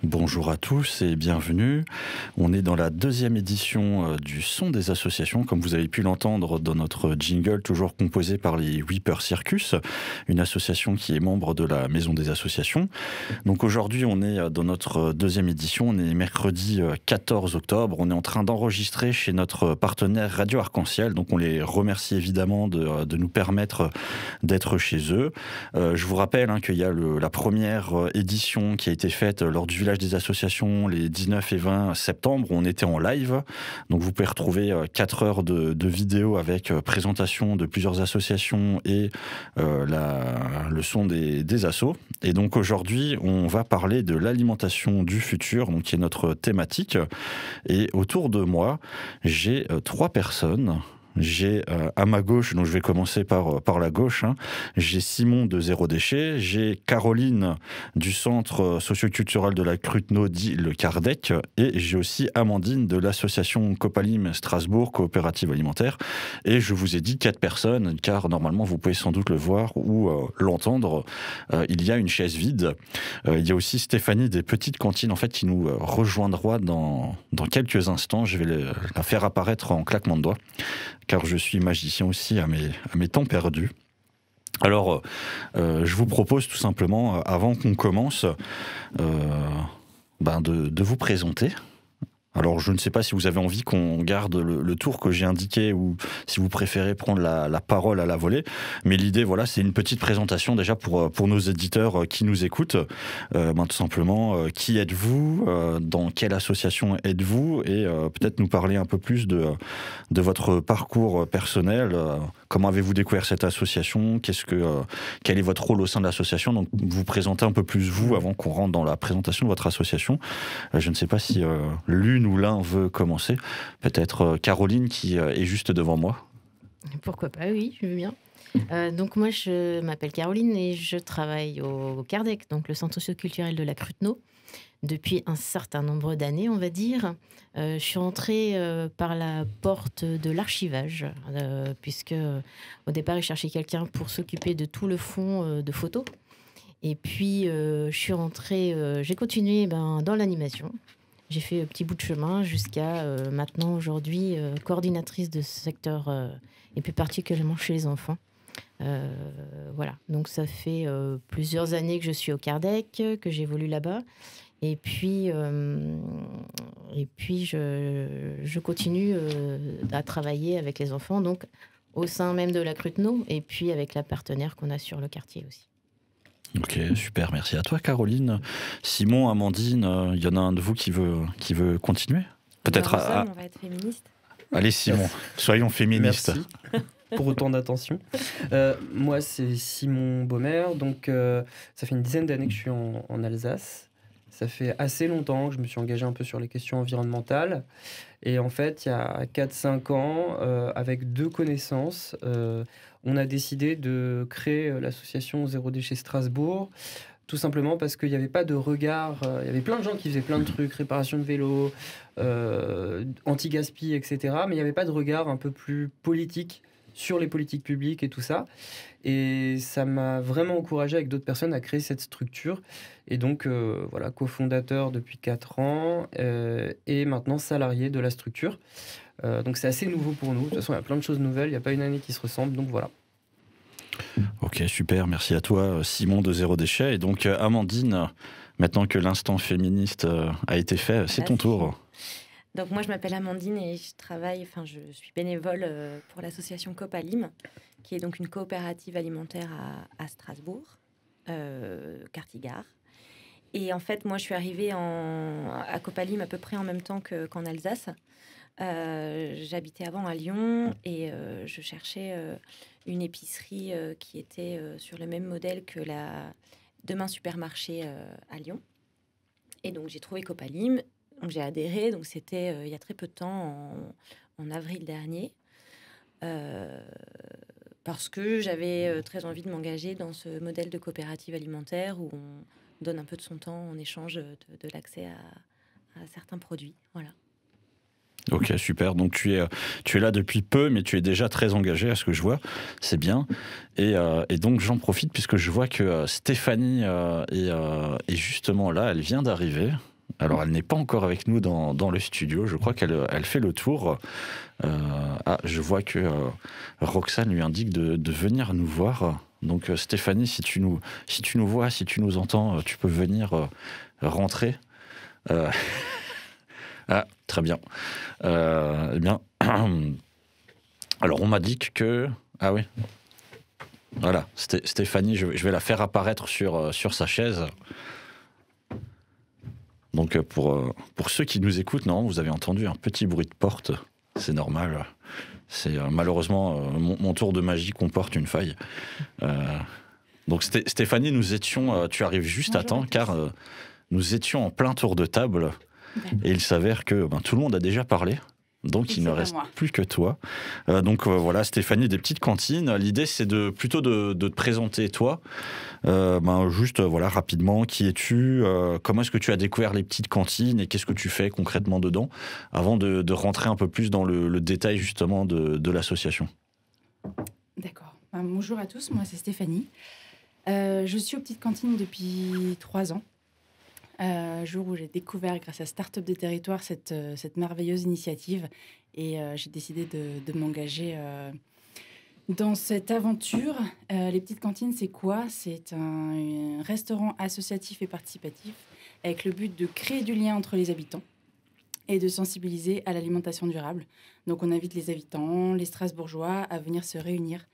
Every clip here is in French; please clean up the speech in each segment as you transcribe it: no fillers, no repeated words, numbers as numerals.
Bonjour à tous et bienvenue. On est dans la deuxième édition du Son des associations, comme vous avez pu l'entendre dans notre jingle, toujours composé par les Weeper Circus, une association qui est membre de la Maison des associations. Donc aujourd'hui, on est dans notre deuxième édition, on est mercredi 14 octobre, on est en train d'enregistrer chez notre partenaire Radio Arc-en-Ciel, donc on les remercie évidemment de nous permettre d'être chez eux. Je vous rappelle qu'il y a la première édition qui a été faite lors du Village des associations les 19 et 20 septembre, où on était en live. Donc vous pouvez retrouver 4 heures de vidéos avec présentation de plusieurs associations et le son des assos. Et donc aujourd'hui, on va parler de l'alimentation du futur, donc qui est notre thématique. Et autour de moi, j'ai 3 personnes. J'ai à ma gauche, donc je vais commencer par la gauche, j'ai Simon de Zéro Déchet, j'ai Caroline du Centre socioculturel de la Cruteno, dit le Cardec, et j'ai aussi Amandine de l'association Copalim Strasbourg, coopérative alimentaire. Et je vous ai dit 4 personnes, car normalement vous pouvez sans doute le voir ou l'entendre, il y a une chaise vide. Il y a aussi Stéphanie des Petites Cantines, en fait, qui nous rejoindra dans quelques instants. Je vais la faire apparaître en claquement de doigts, car je suis magicien aussi à mes temps perdus. Alors, je vous propose tout simplement, avant qu'on commence, de vous présenter. Alors, je ne sais pas si vous avez envie qu'on garde le tour que j'ai indiqué ou si vous préférez prendre la parole à la volée. Mais l'idée, voilà, c'est une petite présentation déjà pour nos éditeurs qui nous écoutent. Tout simplement, qui êtes-vous, dans quelle association êtes-vous, et peut-être nous parler un peu plus de votre parcours personnel. Comment avez-vous découvert cette association ? Quel est votre rôle au sein de l'association ? Donc, vous présentez un peu plus vous avant qu'on rentre dans la présentation de votre association. Je ne sais pas si l'une ou l'un veut commencer. Peut-être Caroline qui est juste devant moi. Pourquoi pas, oui, je veux bien. Donc moi, je m'appelle Caroline et je travaille au Cardec, donc le centre socioculturel de la Cruteno, depuis un certain nombre d'années, on va dire. Je suis rentrée par la porte de l'archivage, puisque au départ, ils cherchaient quelqu'un pour s'occuper de tout le fond de photos. Et puis, je suis rentrée, j'ai continué dans l'animation. J'ai fait un petit bout de chemin jusqu'à maintenant, aujourd'hui, coordinatrice de ce secteur, et plus particulièrement chez les enfants. Voilà, donc ça fait plusieurs années que je suis au Cardec, que j'évolue là-bas. Et puis je continue à travailler avec les enfants, donc au sein même de la Cruteno, et puis avec la partenaire qu'on a sur le quartier aussi. Ok, super, merci à toi Caroline. Simon, Amandine, il y en a un de vous qui veut continuer ? Peut-être on va être féministe. Allez Simon, soyons féministes. Merci pour autant d'attention. Moi c'est Simon Baumer, donc ça fait une dizaine d'années que je suis en Alsace. Ça fait assez longtemps que je me suis engagé un peu sur les questions environnementales. Et en fait, il y a 4-5 ans, avec 2 connaissances, on a décidé de créer l'association Zéro Déchet Strasbourg, tout simplement parce qu'il n'y avait pas de regard. Il y avait plein de gens qui faisaient plein de trucs, réparation de vélos, anti-gaspi, etc. Mais il n'y avait pas de regard un peu plus politique sur les politiques publiques et tout ça. Et ça m'a vraiment encouragé avec d'autres personnes à créer cette structure. Et donc, voilà, cofondateur depuis 4 ans et maintenant salarié de la structure. Donc, c'est assez nouveau pour nous. De toute façon, il y a plein de choses nouvelles. Il n'y a pas une année qui se ressemble. Donc, voilà. Ok, super. Merci à toi, Simon de Zéro Déchet. Et donc, Amandine, maintenant que l'instant féministe a été fait, c'est ton tour. Donc moi, je m'appelle Amandine et je suis bénévole pour l'association Copalim, qui est donc une coopérative alimentaire à Strasbourg, quartier Gare. Et en fait, moi, je suis arrivée à Copalim à peu près en même temps qu'en Alsace. J'habitais avant à Lyon et je cherchais une épicerie qui était sur le même modèle que la Demain Supermarché à Lyon. Et donc, j'ai trouvé Copalim. Donc, j'ai adhéré, donc c'était il y a très peu de temps, en avril dernier, parce que j'avais très envie de m'engager dans ce modèle de coopérative alimentaire où on donne un peu de son temps en échange de l'accès à certains produits. Voilà. Ok, super. Donc tu es là depuis peu, mais tu es déjà très engagé à ce que je vois. C'est bien. Et donc j'en profite puisque je vois que Stéphanie est justement là. Elle vient d'arriver. Alors, elle n'est pas encore avec nous dans le studio. Je crois qu'elle fait le tour. Je vois que Roxane lui indique de venir nous voir. Donc, Stéphanie, si tu nous vois, si tu nous entends, tu peux venir rentrer. Très bien. Eh bien, alors, on m'a dit que... Ah oui. Voilà, Stéphanie, je vais la faire apparaître sur sa chaise. Donc pour ceux qui nous écoutent, non, vous avez entendu un petit bruit de porte, c'est normal. C'est malheureusement mon tour de magie comporte une faille. Donc Stéphanie, tu arrives juste à temps car nous étions en plein tour de table et il s'avère que tout le monde a déjà parlé. Donc il ne reste plus que toi. Voilà, Stéphanie, des petites cantines. L'idée, c'est plutôt de te présenter toi. Juste rapidement, qui es-tu, comment est-ce que tu as découvert les petites cantines et qu'est-ce que tu fais concrètement dedans, avant de rentrer un peu plus dans le détail justement de l'association. D'accord. Bonjour à tous, moi c'est Stéphanie. Je suis aux petites cantines depuis 3 ans. Jour où j'ai découvert, grâce à Start-up des territoires, cette merveilleuse initiative. Et j'ai décidé de m'engager dans cette aventure. Les petites cantines, c'est quoi ? C'est un restaurant associatif et participatif avec le but de créer du lien entre les habitants et de sensibiliser à l'alimentation durable. Donc on invite les habitants, les Strasbourgeois, à venir se réunir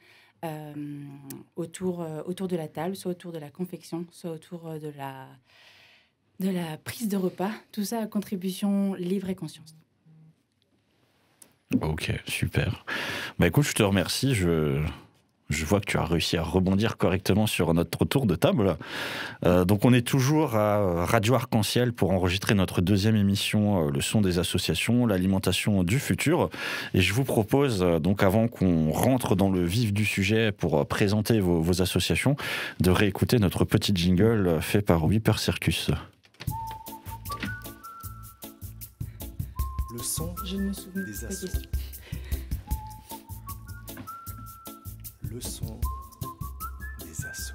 autour de la table, soit autour de la confection, soit autour de la prise de repas, tout ça à contribution libre et conscience. Ok, super. Écoute, je te remercie. Je vois que tu as réussi à rebondir correctement sur notre tour de table. Donc on est toujours à Radio Arc-en-Ciel pour enregistrer notre deuxième émission, Le son des associations, l'alimentation du futur. Et je vous propose, donc avant qu'on rentre dans le vif du sujet pour présenter vos associations, de réécouter notre petit jingle fait par Whipper Circus. Le son des assos. Le son des assos.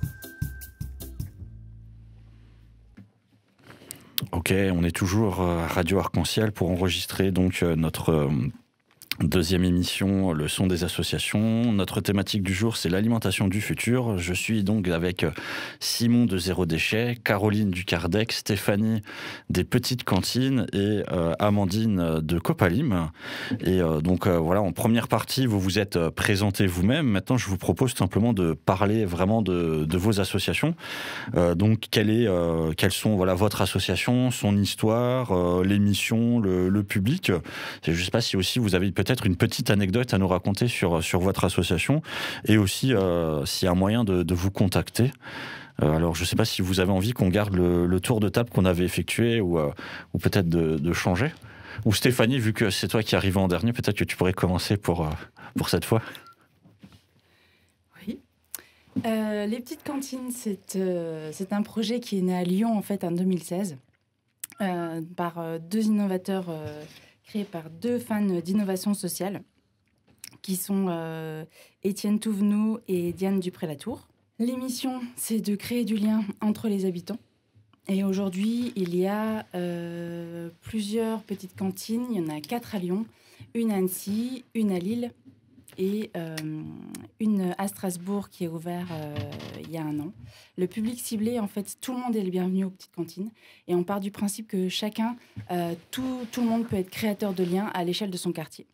Ok, on est toujours à Radio Arc-en-Ciel pour enregistrer donc notre deuxième émission, Le son des associations. Notre thématique du jour, c'est l'alimentation du futur. Je suis donc avec Simon de Zéro Déchet, Caroline du Kardec, Stéphanie des Petites Cantines et Amandine de Copalim. Et voilà, en première partie, vous vous êtes présenté vous-même. Maintenant, je vous propose simplement de parler vraiment de vos associations. Donc, quelles sont votre association, son histoire, les missions, le public. Je ne sais pas si aussi vous avez peut-être une petite anecdote à nous raconter sur votre association et aussi s'il y a un moyen de vous contacter. Alors, je ne sais pas si vous avez envie qu'on garde le tour de table qu'on avait effectué ou peut-être de changer. Ou Stéphanie, vu que c'est toi qui arrives en dernier, peut-être que tu pourrais commencer pour cette fois. Oui. Les petites cantines, c'est un projet qui est né à Lyon en fait en 2016 par 2 innovateurs créé par 2 fans d'innovation sociale, qui sont Étienne Touvenou et Diane Dupré-Latour. L'émission, c'est de créer du lien entre les habitants. Et aujourd'hui, il y a plusieurs petites cantines. Il y en a 4 à Lyon, une à Annecy, une à Lille et une à Strasbourg qui est ouverte il y a 1 an. Le public ciblé, en fait, tout le monde est le bienvenu aux petites cantines. Et on part du principe que chacun, tout le monde peut être créateur de liens à l'échelle de son quartier.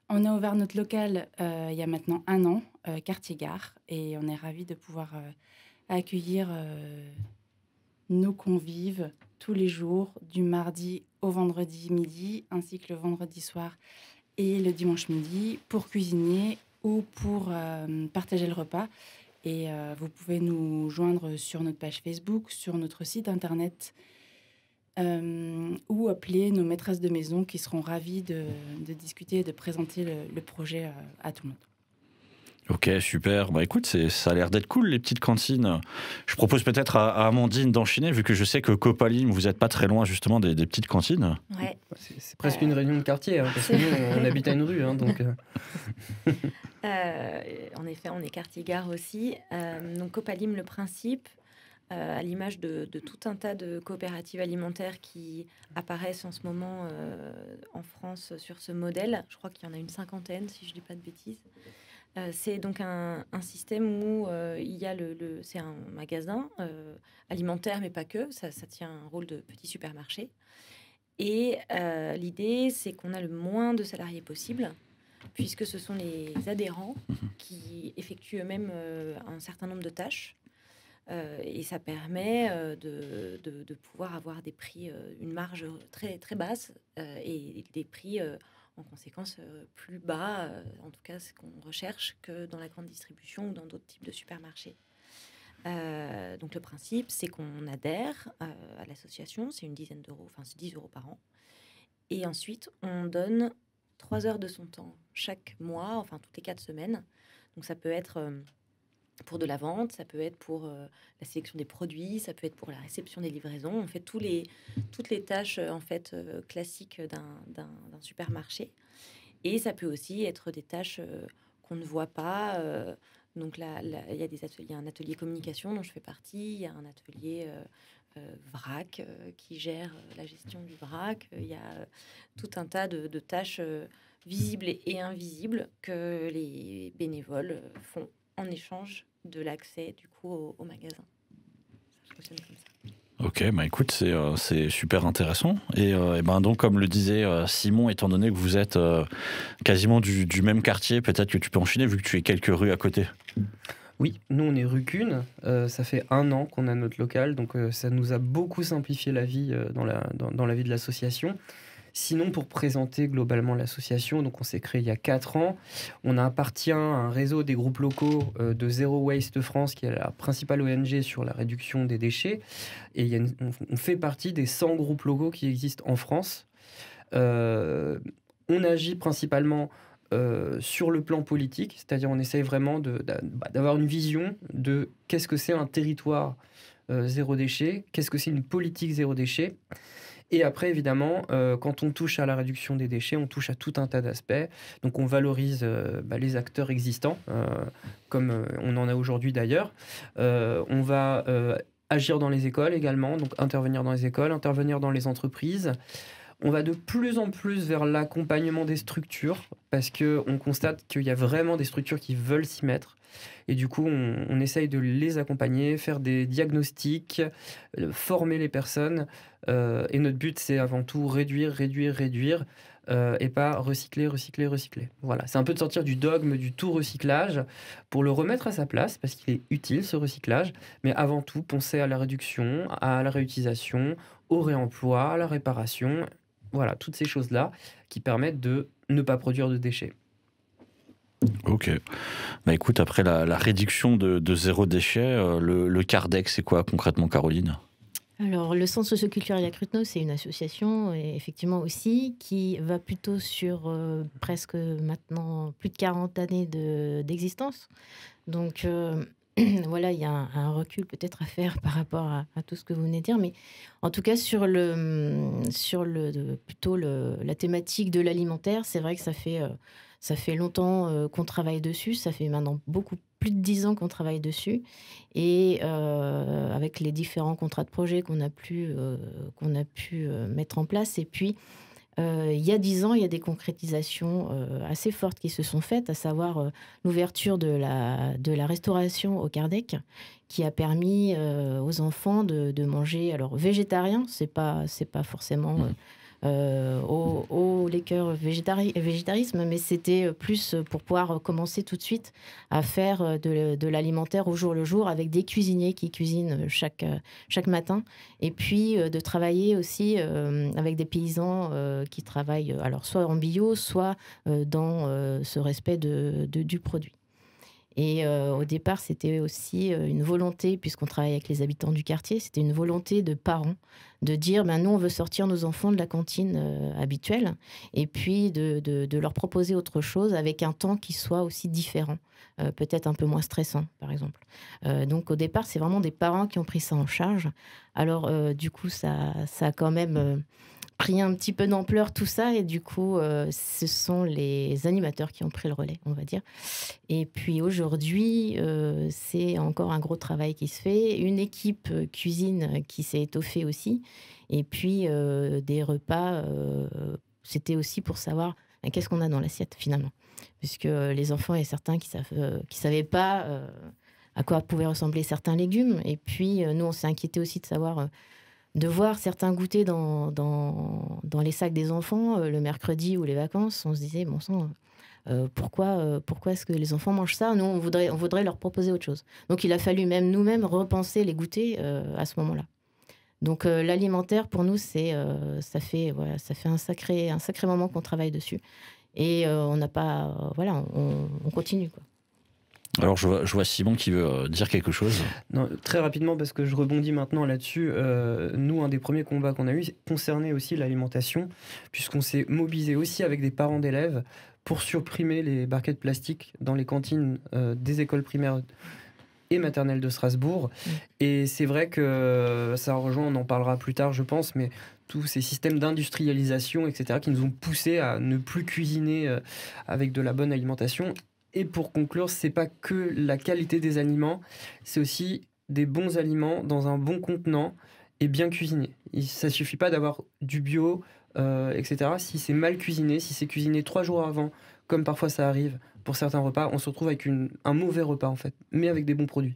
On a ouvert notre local il y a maintenant 1 an, quartier Gare, et on est ravis de pouvoir accueillir nos convives tous les jours, du mardi au vendredi midi, ainsi que le vendredi soir et le dimanche midi, pour cuisiner ou pour partager le repas. Et vous pouvez nous joindre sur notre page Facebook, sur notre site internet, ou appeler nos maîtresses de maison qui seront ravies de discuter et de présenter le projet à tout le monde. Ok, super. Écoute, ça a l'air d'être cool, les petites cantines. Je propose peut-être à Amandine d'enchaîner, vu que je sais que Copalim, vous n'êtes pas très loin justement des petites cantines. Ouais. C'est presque une réunion de quartier, parce que nous, on habite à une rue. Donc, en effet, on est quartier Gare aussi. Donc Copalim, le principe, à l'image de tout un tas de coopératives alimentaires qui apparaissent en ce moment en France sur ce modèle. Je crois qu'il y en a une 50aine, si je ne dis pas de bêtises. C'est donc un système où il y a c'est un magasin alimentaire, mais pas que. Ça tient un rôle de petit supermarché. Et l'idée, c'est qu'on a le moins de salariés possible, puisque ce sont les adhérents qui effectuent eux-mêmes un certain nombre de tâches. Et ça permet de pouvoir avoir des prix, une marge très, très basse et des prix en conséquence plus bas, en tout cas ce qu'on recherche, que dans la grande distribution ou dans d'autres types de supermarchés. Donc le principe, c'est qu'on adhère à l'association, c'est une dizaine d'euros, enfin c'est 10 euros par an. Et ensuite, on donne 3 heures de son temps chaque mois, enfin toutes les 4 semaines. Donc ça peut être pour de la vente, ça peut être pour la sélection des produits, ça peut être pour la réception des livraisons. On fait toutes les tâches en fait classiques d'un supermarché. Et ça peut aussi être des tâches qu'on ne voit pas. Donc là, il y a des ateliers, un atelier communication dont je fais partie, il y a un atelier vrac qui gère la gestion du vrac. Il y a tout un tas de tâches visibles et invisibles que les bénévoles font en échange de l'accès du coup au magasin. Ça fonctionne comme ça. Ok, bah écoute, c'est super intéressant. Et ben donc, comme le disait Simon, étant donné que vous êtes quasiment du même quartier, peut-être que tu peux enchaîner vu que tu es quelques rues à côté. Oui, nous on est rue Cune, ça fait 1 an qu'on a notre local, donc ça nous a beaucoup simplifié la vie dans la vie de l'association. Sinon, pour présenter globalement l'association, donc on s'est créé il y a 4 ans. On appartient à un réseau des groupes locaux de Zero Waste France, qui est la principale ONG sur la réduction des déchets. Et on fait partie des 100 groupes locaux qui existent en France. On agit principalement sur le plan politique, c'est-à-dire on essaye vraiment d'avoir une vision de qu'est-ce que c'est un territoire zéro déchet, qu'est-ce que c'est une politique zéro déchet. Et après, évidemment, quand on touche à la réduction des déchets, on touche à tout un tas d'aspects. Donc, on valorise les acteurs existants, comme on en a aujourd'hui d'ailleurs. On va agir dans les écoles également, donc intervenir dans les écoles, intervenir dans les entreprises. On va de plus en plus vers l'accompagnement des structures, parce qu'on constate qu'il y a vraiment des structures qui veulent s'y mettre. Et du coup, on essaye de les accompagner, faire des diagnostics, former les personnes. Et notre but, c'est avant tout réduire, et pas recycler. Voilà, c'est un peu de sortir du dogme du tout recyclage pour le remettre à sa place, parce qu'il est utile, ce recyclage. Mais avant tout, penser à la réduction, à la réutilisation, au réemploi, à la réparation. Voilà, toutes ces choses-là qui permettent de ne pas produire de déchets. Ok. Bah écoute, après la réduction de zéro déchet, le Cardec, c'est quoi concrètement, Caroline ? Alors, le Centre socioculturel à Cruteno, c'est une association, et effectivement aussi, qui va plutôt sur presque maintenant plus de 40 années d'existence. Donc, voilà, il y a un recul peut-être à faire par rapport à tout ce que vous venez de dire. Mais en tout cas, sur plutôt la thématique de l'alimentaire, c'est vrai que ça fait longtemps qu'on travaille dessus. Ça fait maintenant plus de 10 ans qu'on travaille dessus. Et avec les différents contrats de projet qu'on a pu mettre en place. Et puis, il y a 10 ans, il y a des concrétisations assez fortes qui se sont faites, à savoir l'ouverture de la restauration au Cardec, qui a permis aux enfants de manger, alors végétarien, c'est pas forcément au liqueur végétarisme, mais c'était plus pour pouvoir commencer tout de suite à faire de l'alimentaire au jour le jour, avec des cuisiniers qui cuisinent chaque matin, et puis de travailler aussi avec des paysans qui travaillent alors soit en bio, soit dans ce respect du produit. Et au départ, c'était aussi une volonté, puisqu'on travaille avec les habitants du quartier, c'était une volonté de parents de dire nous, on veut sortir nos enfants de la cantine habituelle, et puis de leur proposer autre chose avec un temps qui soit aussi différent, peut-être un peu moins stressant, par exemple. Donc au départ, c'est vraiment des parents qui ont pris ça en charge. Alors du coup, ça a quand même pris un petit peu d'ampleur tout ça, et du coup, ce sont les animateurs qui ont pris le relais, on va dire. Et puis aujourd'hui, c'est encore un gros travail qui se fait, une équipe cuisine qui s'est étoffée aussi, et puis des repas, c'était aussi pour savoir qu'est-ce qu'on a dans l'assiette finalement, puisque les enfants, il y a certains qui savaient pas à quoi pouvaient ressembler certains légumes, et puis nous, on s'est inquiété aussi de savoir... de voir certains goûters dans les sacs des enfants le mercredi ou les vacances, on se disait, bon sang, pourquoi est-ce que les enfants mangent ça ? Nous, on voudrait leur proposer autre chose. Donc, il a fallu même nous-mêmes repenser les goûters à ce moment-là. Donc, l'alimentaire, pour nous, ça fait un sacré moment qu'on travaille dessus. Et on n'a pas... on continue, quoi. Alors, je vois Simon qui veut dire quelque chose. Non, très rapidement, parce que je rebondis maintenant là-dessus. Nous, un des premiers combats qu'on a eu concernait aussi l'alimentation, puisqu'on s'est mobilisé aussi avec des parents d'élèves pour supprimer les barquettes plastiques dans les cantines des écoles primaires et maternelles de Strasbourg. Et c'est vrai que ça rejoint, on en parlera plus tard, je pense, mais tous ces systèmes d'industrialisation, etc., qui nous ont poussés à ne plus cuisiner avec de la bonne alimentation. Et pour conclure, c'est pas que la qualité des aliments, c'est aussi des bons aliments dans un bon contenant et bien cuisinés. Ça suffit pas d'avoir du bio, etc. Si c'est mal cuisiné, si c'est cuisiné 3 jours avant, comme parfois ça arrive pour certains repas, on se retrouve avec un mauvais repas en fait, mais avec des bons produits.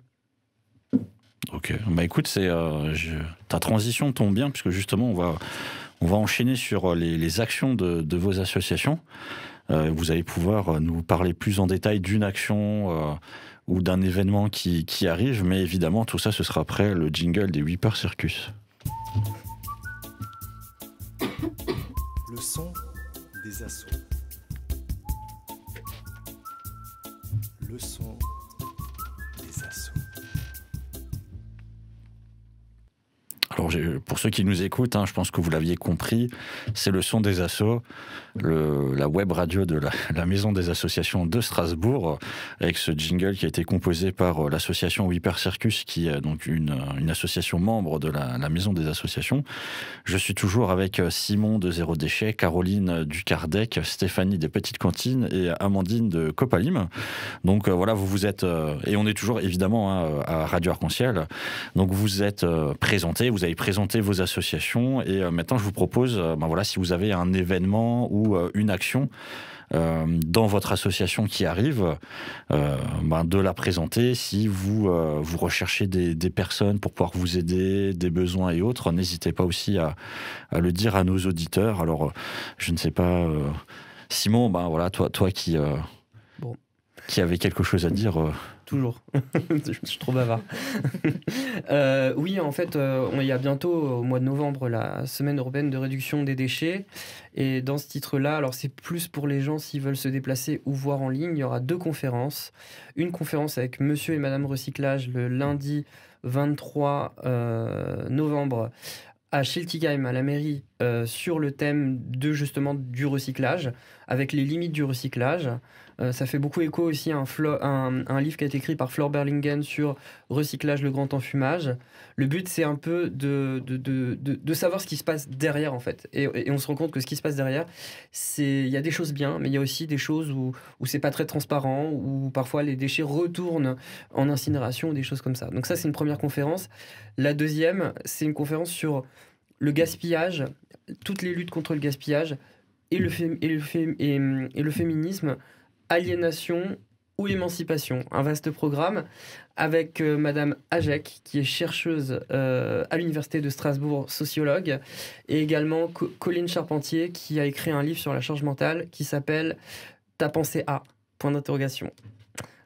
Ok, bah écoute, ta transition tombe bien, puisque justement on va enchaîner sur les actions de vos associations. Vous allez pouvoir nous parler plus en détail d'une action ou d'un événement qui arrive, mais évidemment tout ça ce sera après le jingle des Whipper Circus. Le son des assauts. Le son des assauts. Alors pour ceux qui nous écoutent, je pense que vous l'aviez compris, c'est le son des assos, la web radio de la Maison des associations de Strasbourg, avec ce jingle qui a été composé par l'association Whipper Circus, qui est donc une association membre de la Maison des associations. Je suis toujours avec Simon de Zéro Déchet, Caroline du Kardec, Stéphanie des Petites Cantines et Amandine de Copalim. Donc voilà, vous êtes, et on est toujours évidemment à Radio Arc-en-Ciel, donc vous êtes présentés, vous avez présenté vos associations, et maintenant je vous propose, si vous avez un événement ou une action dans votre association qui arrive, de la présenter. Si vous recherchez des personnes pour pouvoir vous aider, des besoins et autres, n'hésitez pas aussi à le dire à nos auditeurs. Alors, je ne sais pas, Simon, toi qui avait quelque chose à dire. Toujours. Je suis trop bavard. Oui, en fait, il y a bientôt, au mois de novembre, la semaine européenne de réduction des déchets. Et dans ce titre-là, alors c'est plus pour les gens s'ils veulent se déplacer ou voir en ligne. Il y aura 2 conférences. Une conférence avec Monsieur et Madame Recyclage le lundi 23 novembre à Schiltigheim, à la mairie, sur le thème justement du recyclage, avec les limites du recyclage. Ça fait beaucoup écho aussi à un livre qui a été écrit par Flore Berlingen sur recyclage, le grand enfumage. Le but, c'est un peu de savoir ce qui se passe derrière, en fait. Et on se rend compte que ce qui se passe derrière, il y a des choses bien, mais il y a aussi des choses où c'est pas très transparent, où parfois les déchets retournent en incinération ou des choses comme ça. Donc ça, c'est une première conférence. La deuxième, c'est une conférence sur le gaspillage, toutes les luttes contre le gaspillage et le féminisme, aliénation ou émancipation. Un vaste programme avec Madame Hajek, qui est chercheuse à l'Université de Strasbourg, sociologue, et également Colline Charpentier, qui a écrit un livre sur la charge mentale qui s'appelle « Ta pensée à ?» point d'interrogation.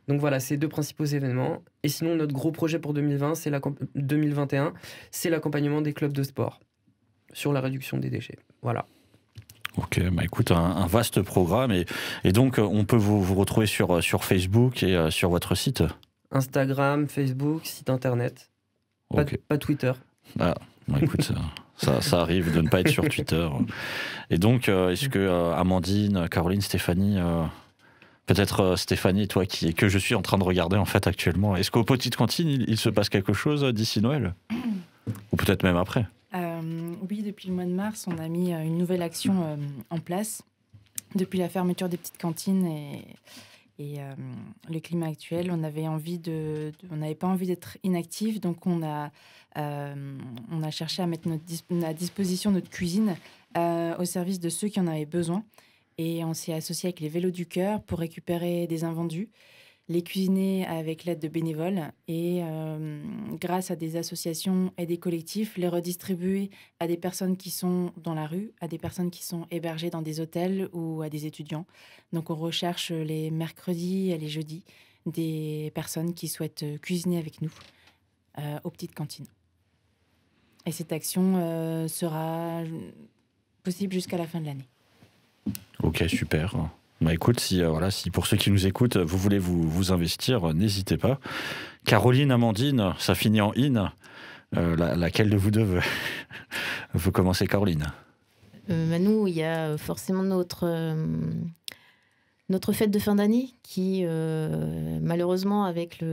Donc voilà, ces 2 principaux événements. Et sinon, notre gros projet pour 2021, c'est l'accompagnement des clubs de sport sur la réduction des déchets. Voilà. Ok, écoute, un vaste programme. Et donc, on peut vous retrouver sur Facebook et sur votre site ? Instagram, Facebook, site internet. Pas Twitter. Ah, écoute, ça arrive de ne pas être sur Twitter. Et donc, est-ce que Amandine, Caroline, Stéphanie... Peut-être Stéphanie, toi que je suis en train de regarder en fait actuellement. Est-ce qu'aux Petites Cantines, il se passe quelque chose d'ici Noël ? Ou peut-être même après ? Oui, depuis le mois de mars, on a mis une nouvelle action en place. Depuis la fermeture des petites cantines et le climat actuel, on n'avait pas envie d'être inactif, donc on a cherché à mettre à disposition notre cuisine au service de ceux qui en avaient besoin. Et on s'est associé avec les Vélos du Cœur pour récupérer des invendus, les cuisiner avec l'aide de bénévoles et grâce à des associations et des collectifs, les redistribuer à des personnes qui sont dans la rue, à des personnes qui sont hébergées dans des hôtels ou à des étudiants. Donc on recherche les mercredis et les jeudis des personnes qui souhaitent cuisiner avec nous aux petites cantines. Et cette action sera possible jusqu'à la fin de l'année. Ok, super. Bah écoute, si pour ceux qui nous écoutent, vous voulez vous investir, n'hésitez pas. Caroline, Amandine, ça finit en in. Laquelle de vous deux veut commencer, Caroline? Nous, il y a forcément notre fête de fin d'année qui, malheureusement, avec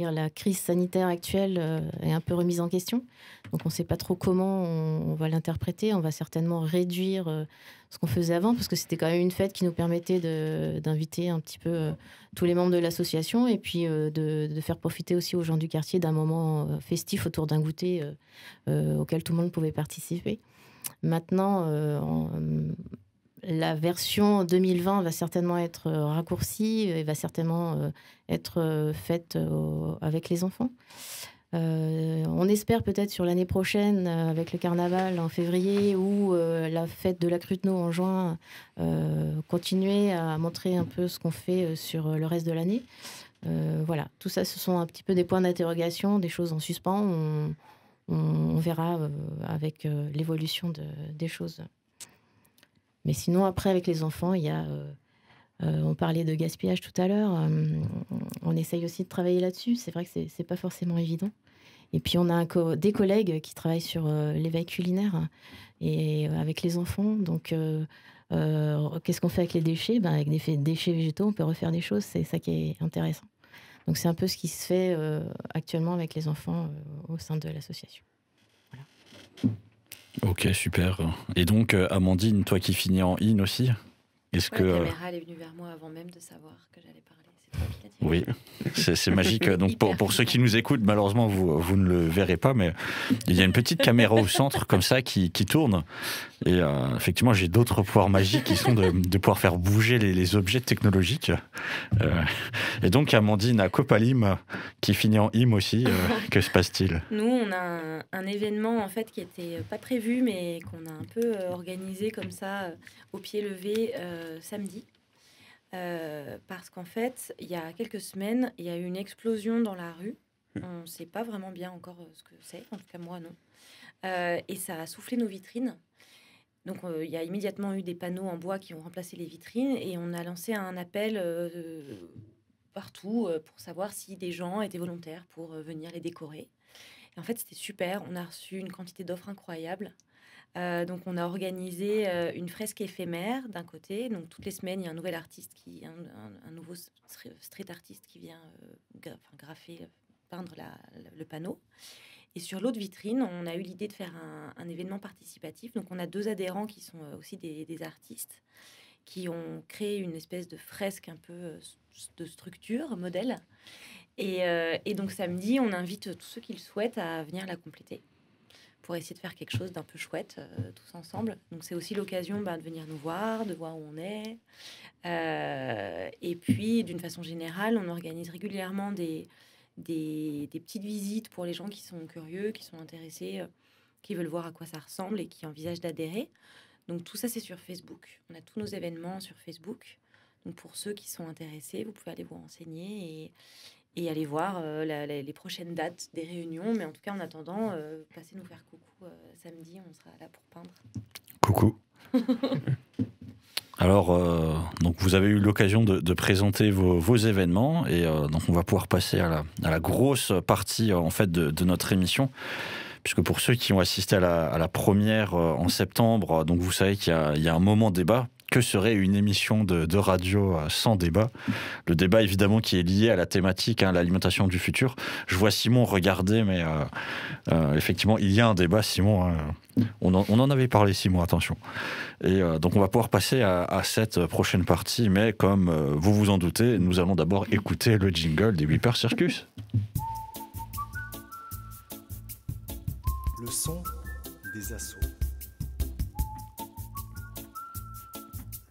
la crise sanitaire actuelle, est un peu remise en question. Donc on ne sait pas trop comment on va l'interpréter. On va certainement réduire ce qu'on faisait avant, parce que c'était quand même une fête qui nous permettait d'inviter un petit peu tous les membres de l'association et puis de faire profiter aussi aux gens du quartier d'un moment festif autour d'un goûter auquel tout le monde pouvait participer. Maintenant, la version 2020 va certainement être raccourcie et va certainement être faite avec les enfants. On espère peut-être sur l'année prochaine, avec le carnaval en février ou la fête de la Cruteno en juin, continuer à montrer un peu ce qu'on fait sur le reste de l'année. Voilà, tout ça, ce sont un petit peu des points d'interrogation, des choses en suspens. On verra avec l'évolution des choses. Mais sinon, après, avec les enfants, il y a... on parlait de gaspillage tout à l'heure. On essaye aussi de travailler là-dessus. C'est vrai que c'est pas forcément évident. Et puis, on a des collègues qui travaillent sur l'éveil culinaire et avec les enfants. Donc, qu'est-ce qu'on fait avec les déchets? Avec des déchets végétaux, on peut refaire des choses. C'est ça qui est intéressant. Donc, c'est un peu ce qui se fait actuellement avec les enfants au sein de l'association. Voilà. Ok, super. Et donc, Amandine, toi qui finis en in aussi, est-ce que... La caméra, elle est venue vers moi avant même de savoir que j'allais parler. C'est toi qui l'as dit. Oui, c'est magique. Donc, pour ceux qui nous écoutent, malheureusement, vous ne le verrez pas, mais il y a une petite caméra au centre, comme ça, qui tourne. Et effectivement, j'ai d'autres pouvoirs magiques qui sont de pouvoir faire bouger les objets technologiques. Et donc, Amandine, à Copalim, qui finit en im aussi, que se passe-t-il? Nous, on a un événement, en fait, qui n'était pas prévu, mais qu'on a un peu organisé comme ça, au pied levé, samedi. Parce qu'en fait, il y a quelques semaines, il y a eu une explosion dans la rue. On ne sait pas vraiment bien encore ce que c'est, en tout cas moi non. Et ça a soufflé nos vitrines. Donc il y a immédiatement eu des panneaux en bois qui ont remplacé les vitrines et on a lancé un appel partout pour savoir si des gens étaient volontaires pour venir les décorer. Et en fait, c'était super. On a reçu une quantité d'offres incroyables. Donc on a organisé une fresque éphémère d'un côté. Donc toutes les semaines, il y a un nouvel artiste, un nouveau street artiste qui vient peindre le panneau. Et sur l'autre vitrine, on a eu l'idée de faire un événement participatif. Donc on a 2 adhérents qui sont aussi des artistes qui ont créé une espèce de fresque un peu de structure, modèle. Et donc samedi, on invite tous ceux qui le souhaitent à venir la compléter pour essayer de faire quelque chose d'un peu chouette tous ensemble. Donc c'est aussi l'occasion de venir nous voir, de voir où on est. Et puis, d'une façon générale, on organise régulièrement des petites visites pour les gens qui sont curieux, qui sont intéressés, qui veulent voir à quoi ça ressemble et qui envisagent d'adhérer. Donc tout ça, c'est sur Facebook. On a tous nos événements sur Facebook. Donc pour ceux qui sont intéressés, vous pouvez aller vous renseigner et aller voir les prochaines dates des réunions. Mais en tout cas, en attendant, passez nous faire coucou samedi, on sera là pour peindre. Coucou. Alors, donc vous avez eu l'occasion de présenter vos événements et donc on va pouvoir passer à la grosse partie en fait de notre émission. Puisque pour ceux qui ont assisté à la première en septembre, donc vous savez qu'il y a un moment débat que serait une émission de radio sans débat. Le débat, évidemment, qui est lié à la thématique, l'alimentation du futur. Je vois Simon regarder, mais effectivement, il y a un débat, Simon. On en avait parlé, Simon, attention. Et donc, on va pouvoir passer à cette prochaine partie, mais comme vous vous en doutez, nous allons d'abord écouter le jingle des Whipper Circus. Le son des assauts.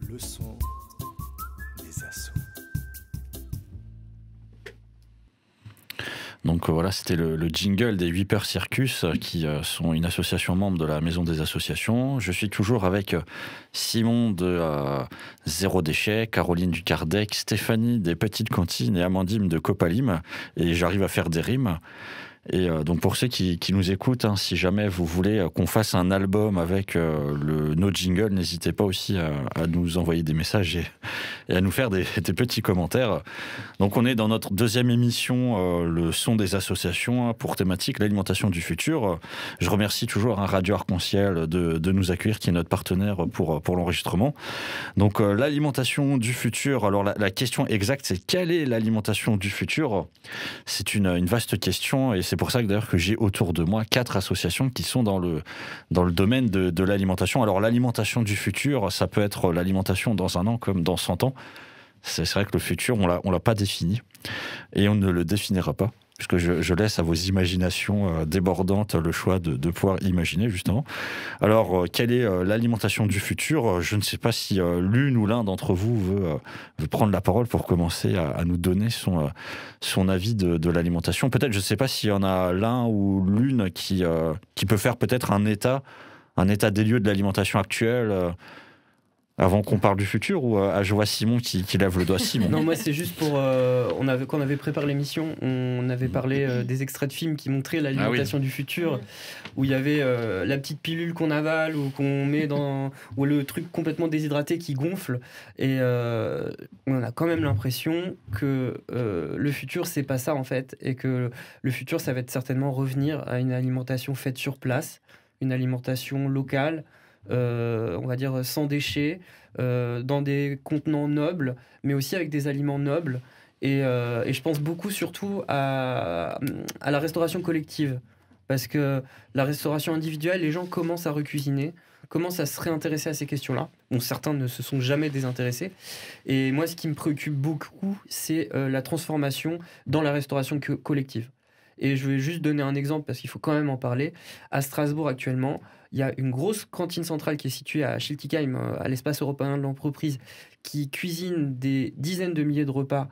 Le son des assauts. Donc voilà, c'était le jingle des Whipper Circus, qui sont une association membre de la Maison des Associations. Je suis toujours avec Simon de Zéro Déchet, Caroline du Kardec, Stéphanie des Petites Cantines et Amandine de Copalim. Et j'arrive à faire des rimes. Et donc pour ceux qui nous écoutent, si jamais vous voulez qu'on fasse un album avec nos jingles, n'hésitez pas aussi à nous envoyer des messages et à nous faire des petits commentaires. Donc on est dans notre deuxième émission, le son des associations, pour thématique l'alimentation du futur. Je remercie toujours Radio Arc-en-Ciel de nous accueillir, qui est notre partenaire pour l'enregistrement. Donc l'alimentation du futur, alors la question exacte, c'est quelle est l'alimentation du futur ? C'est une vaste question, et c'est pour ça que d'ailleurs que j'ai autour de moi 4 associations qui sont dans le domaine de l'alimentation. Alors l'alimentation du futur, ça peut être l'alimentation dans un an comme dans 100 ans. C'est vrai que le futur, on l'a pas défini, et on ne le définira pas, puisque je laisse à vos imaginations débordantes le choix de pouvoir imaginer, justement. Alors, quelle est l'alimentation du futur ? Je ne sais pas si l'une ou l'un d'entre vous veut prendre la parole pour commencer à nous donner son avis de l'alimentation. Peut-être, je ne sais pas s'il y en a l'un ou l'une qui peut faire peut-être un état des lieux de l'alimentation actuelle, avant qu'on parle du futur, ou je vois Simon qui lève le doigt. Simon. Non, moi c'est juste pour... quand on avait préparé l'émission, on avait parlé des extraits de films qui montraient l'alimentation du futur, où il y avait la petite pilule qu'on avale ou qu'on met ou le truc complètement déshydraté qui gonfle. Et on a quand même l'impression que le futur, c'est pas ça en fait. Et que le futur, ça va être certainement revenir à une alimentation faite sur place, une alimentation locale, on va dire sans déchets, dans des contenants nobles, mais aussi avec des aliments nobles. Et je pense beaucoup surtout à la restauration collective, parce que la restauration individuelle, les gens commencent à recuisiner, commencent à se réintéresser à ces questions-là. Bon, certains ne se sont jamais désintéressés. Et moi, ce qui me préoccupe beaucoup, c'est la transformation dans la restauration collective. Et je vais juste donner un exemple, parce qu'il faut quand même en parler. À Strasbourg, actuellement, il y a une grosse cantine centrale qui est située à Schiltigheim, à l'espace européen de l'entreprise, qui cuisine des dizaines de milliers de repas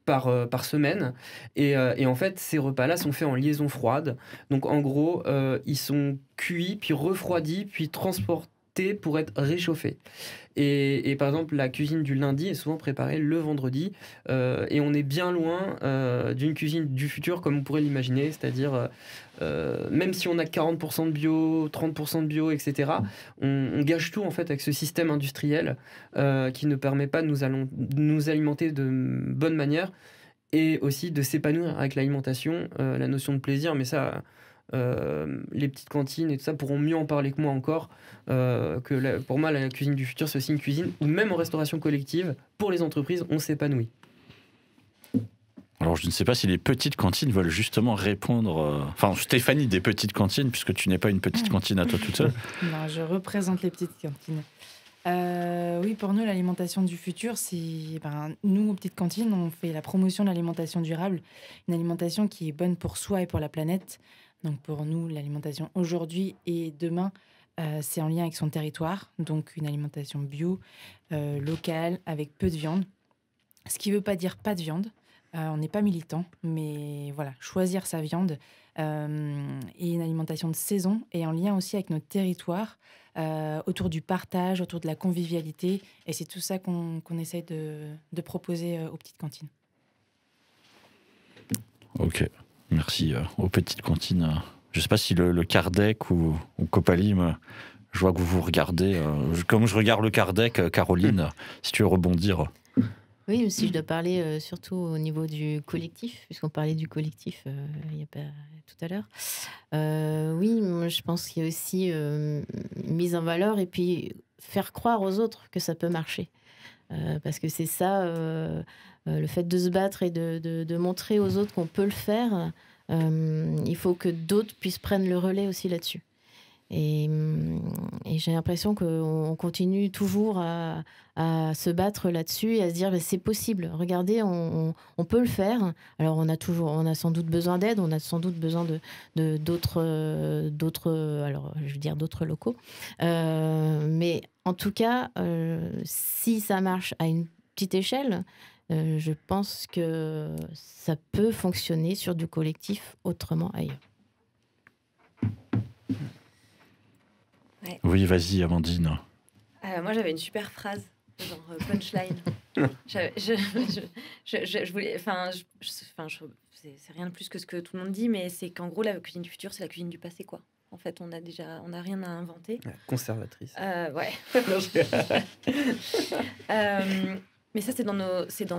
par semaine. Et en fait, ces repas-là sont faits en liaison froide. Donc, en gros, ils sont cuits, puis refroidis, puis transportés pour être réchauffés. Et par exemple, la cuisine du lundi est souvent préparée le vendredi, et on est bien loin d'une cuisine du futur comme on pourrait l'imaginer, c'est-à-dire même si on a 40% de bio, 30% de bio, etc., on gâche tout en fait avec ce système industriel qui ne permet pas de nous alimenter de bonne manière, et aussi de s'épanouir avec l'alimentation, la notion de plaisir. Mais ça, les petites cantines et tout ça pourront mieux en parler que moi encore, pour moi la cuisine du futur, c'est aussi une cuisine où même en restauration collective, pour les entreprises, on s'épanouit. Alors je ne sais pas si les petites cantines veulent justement répondre, enfin Stéphanie des petites cantines, puisque tu n'es pas une petite cantine à toi toute seule. Non, je représente les petites cantines. Oui, pour nous, l'alimentation du futur, c'est... nous, aux petites cantines, on fait la promotion de l'alimentation durable, une alimentation qui est bonne pour soi et pour la planète. Donc pour nous, l'alimentation aujourd'hui et demain, c'est en lien avec son territoire. Donc une alimentation bio, locale, avec peu de viande. Ce qui ne veut pas dire pas de viande. On n'est pas militant, mais voilà, choisir sa viande, et une alimentation de saison, et en lien aussi avec notre territoire, autour du partage, autour de la convivialité. Et c'est tout ça qu'on essaie de proposer aux petites cantines. Ok. Merci aux petites cantines. Je ne sais pas si le Kardec ou Copalim, je vois que vous regardez. Comme je regarde le Kardec, Caroline, si tu veux rebondir. Oui, aussi je dois parler surtout au niveau du collectif, puisqu'on parlait du collectif il y a pas tout à l'heure. Oui, moi, je pense qu'il y a aussi mise en valeur, et puis faire croire aux autres que ça peut marcher. Parce que c'est ça, le fait de se battre et de montrer aux autres qu'on peut le faire, il faut que d'autres puissent prendre le relais aussi là-dessus. Et j'ai l'impression qu'on continue toujours à se battre là-dessus et à se dire c'est possible, regardez, on peut le faire. Alors on a sans doute besoin d'aide, on a sans doute besoin d'autres alors je veux dire d'autres locaux. Mais en tout cas, si ça marche à une petite échelle, je pense que ça peut fonctionner sur du collectif autrement ailleurs. Ouais. Oui, vas-y, Amandine. Moi, j'avais une super phrase, genre punchline. Je voulais, c'est rien de plus que ce que tout le monde dit, mais c'est qu'en gros, la cuisine du futur, c'est la cuisine du passé, quoi. En fait, on n'a rien à inventer. Conservatrice. Ouais. Mais ça, c'est dans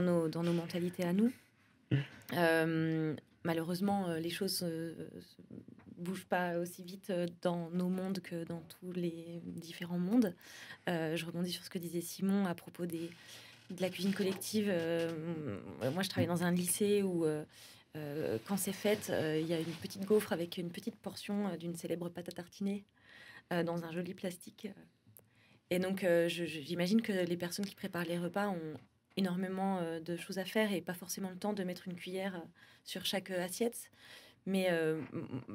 nos mentalités à nous. Malheureusement, les choses bougent pas aussi vite dans nos mondes que dans tous les différents mondes. Je rebondis sur ce que disait Simon à propos de la cuisine collective. Moi, je travaille dans un lycée où, quand c'est fête, il y a une petite gaufre avec une petite portion d'une célèbre pâte à tartiner dans un joli plastique. Et donc, j'imagine que les personnes qui préparent les repas ont énormément de choses à faire et pas forcément le temps de mettre une cuillère sur chaque assiette. Mais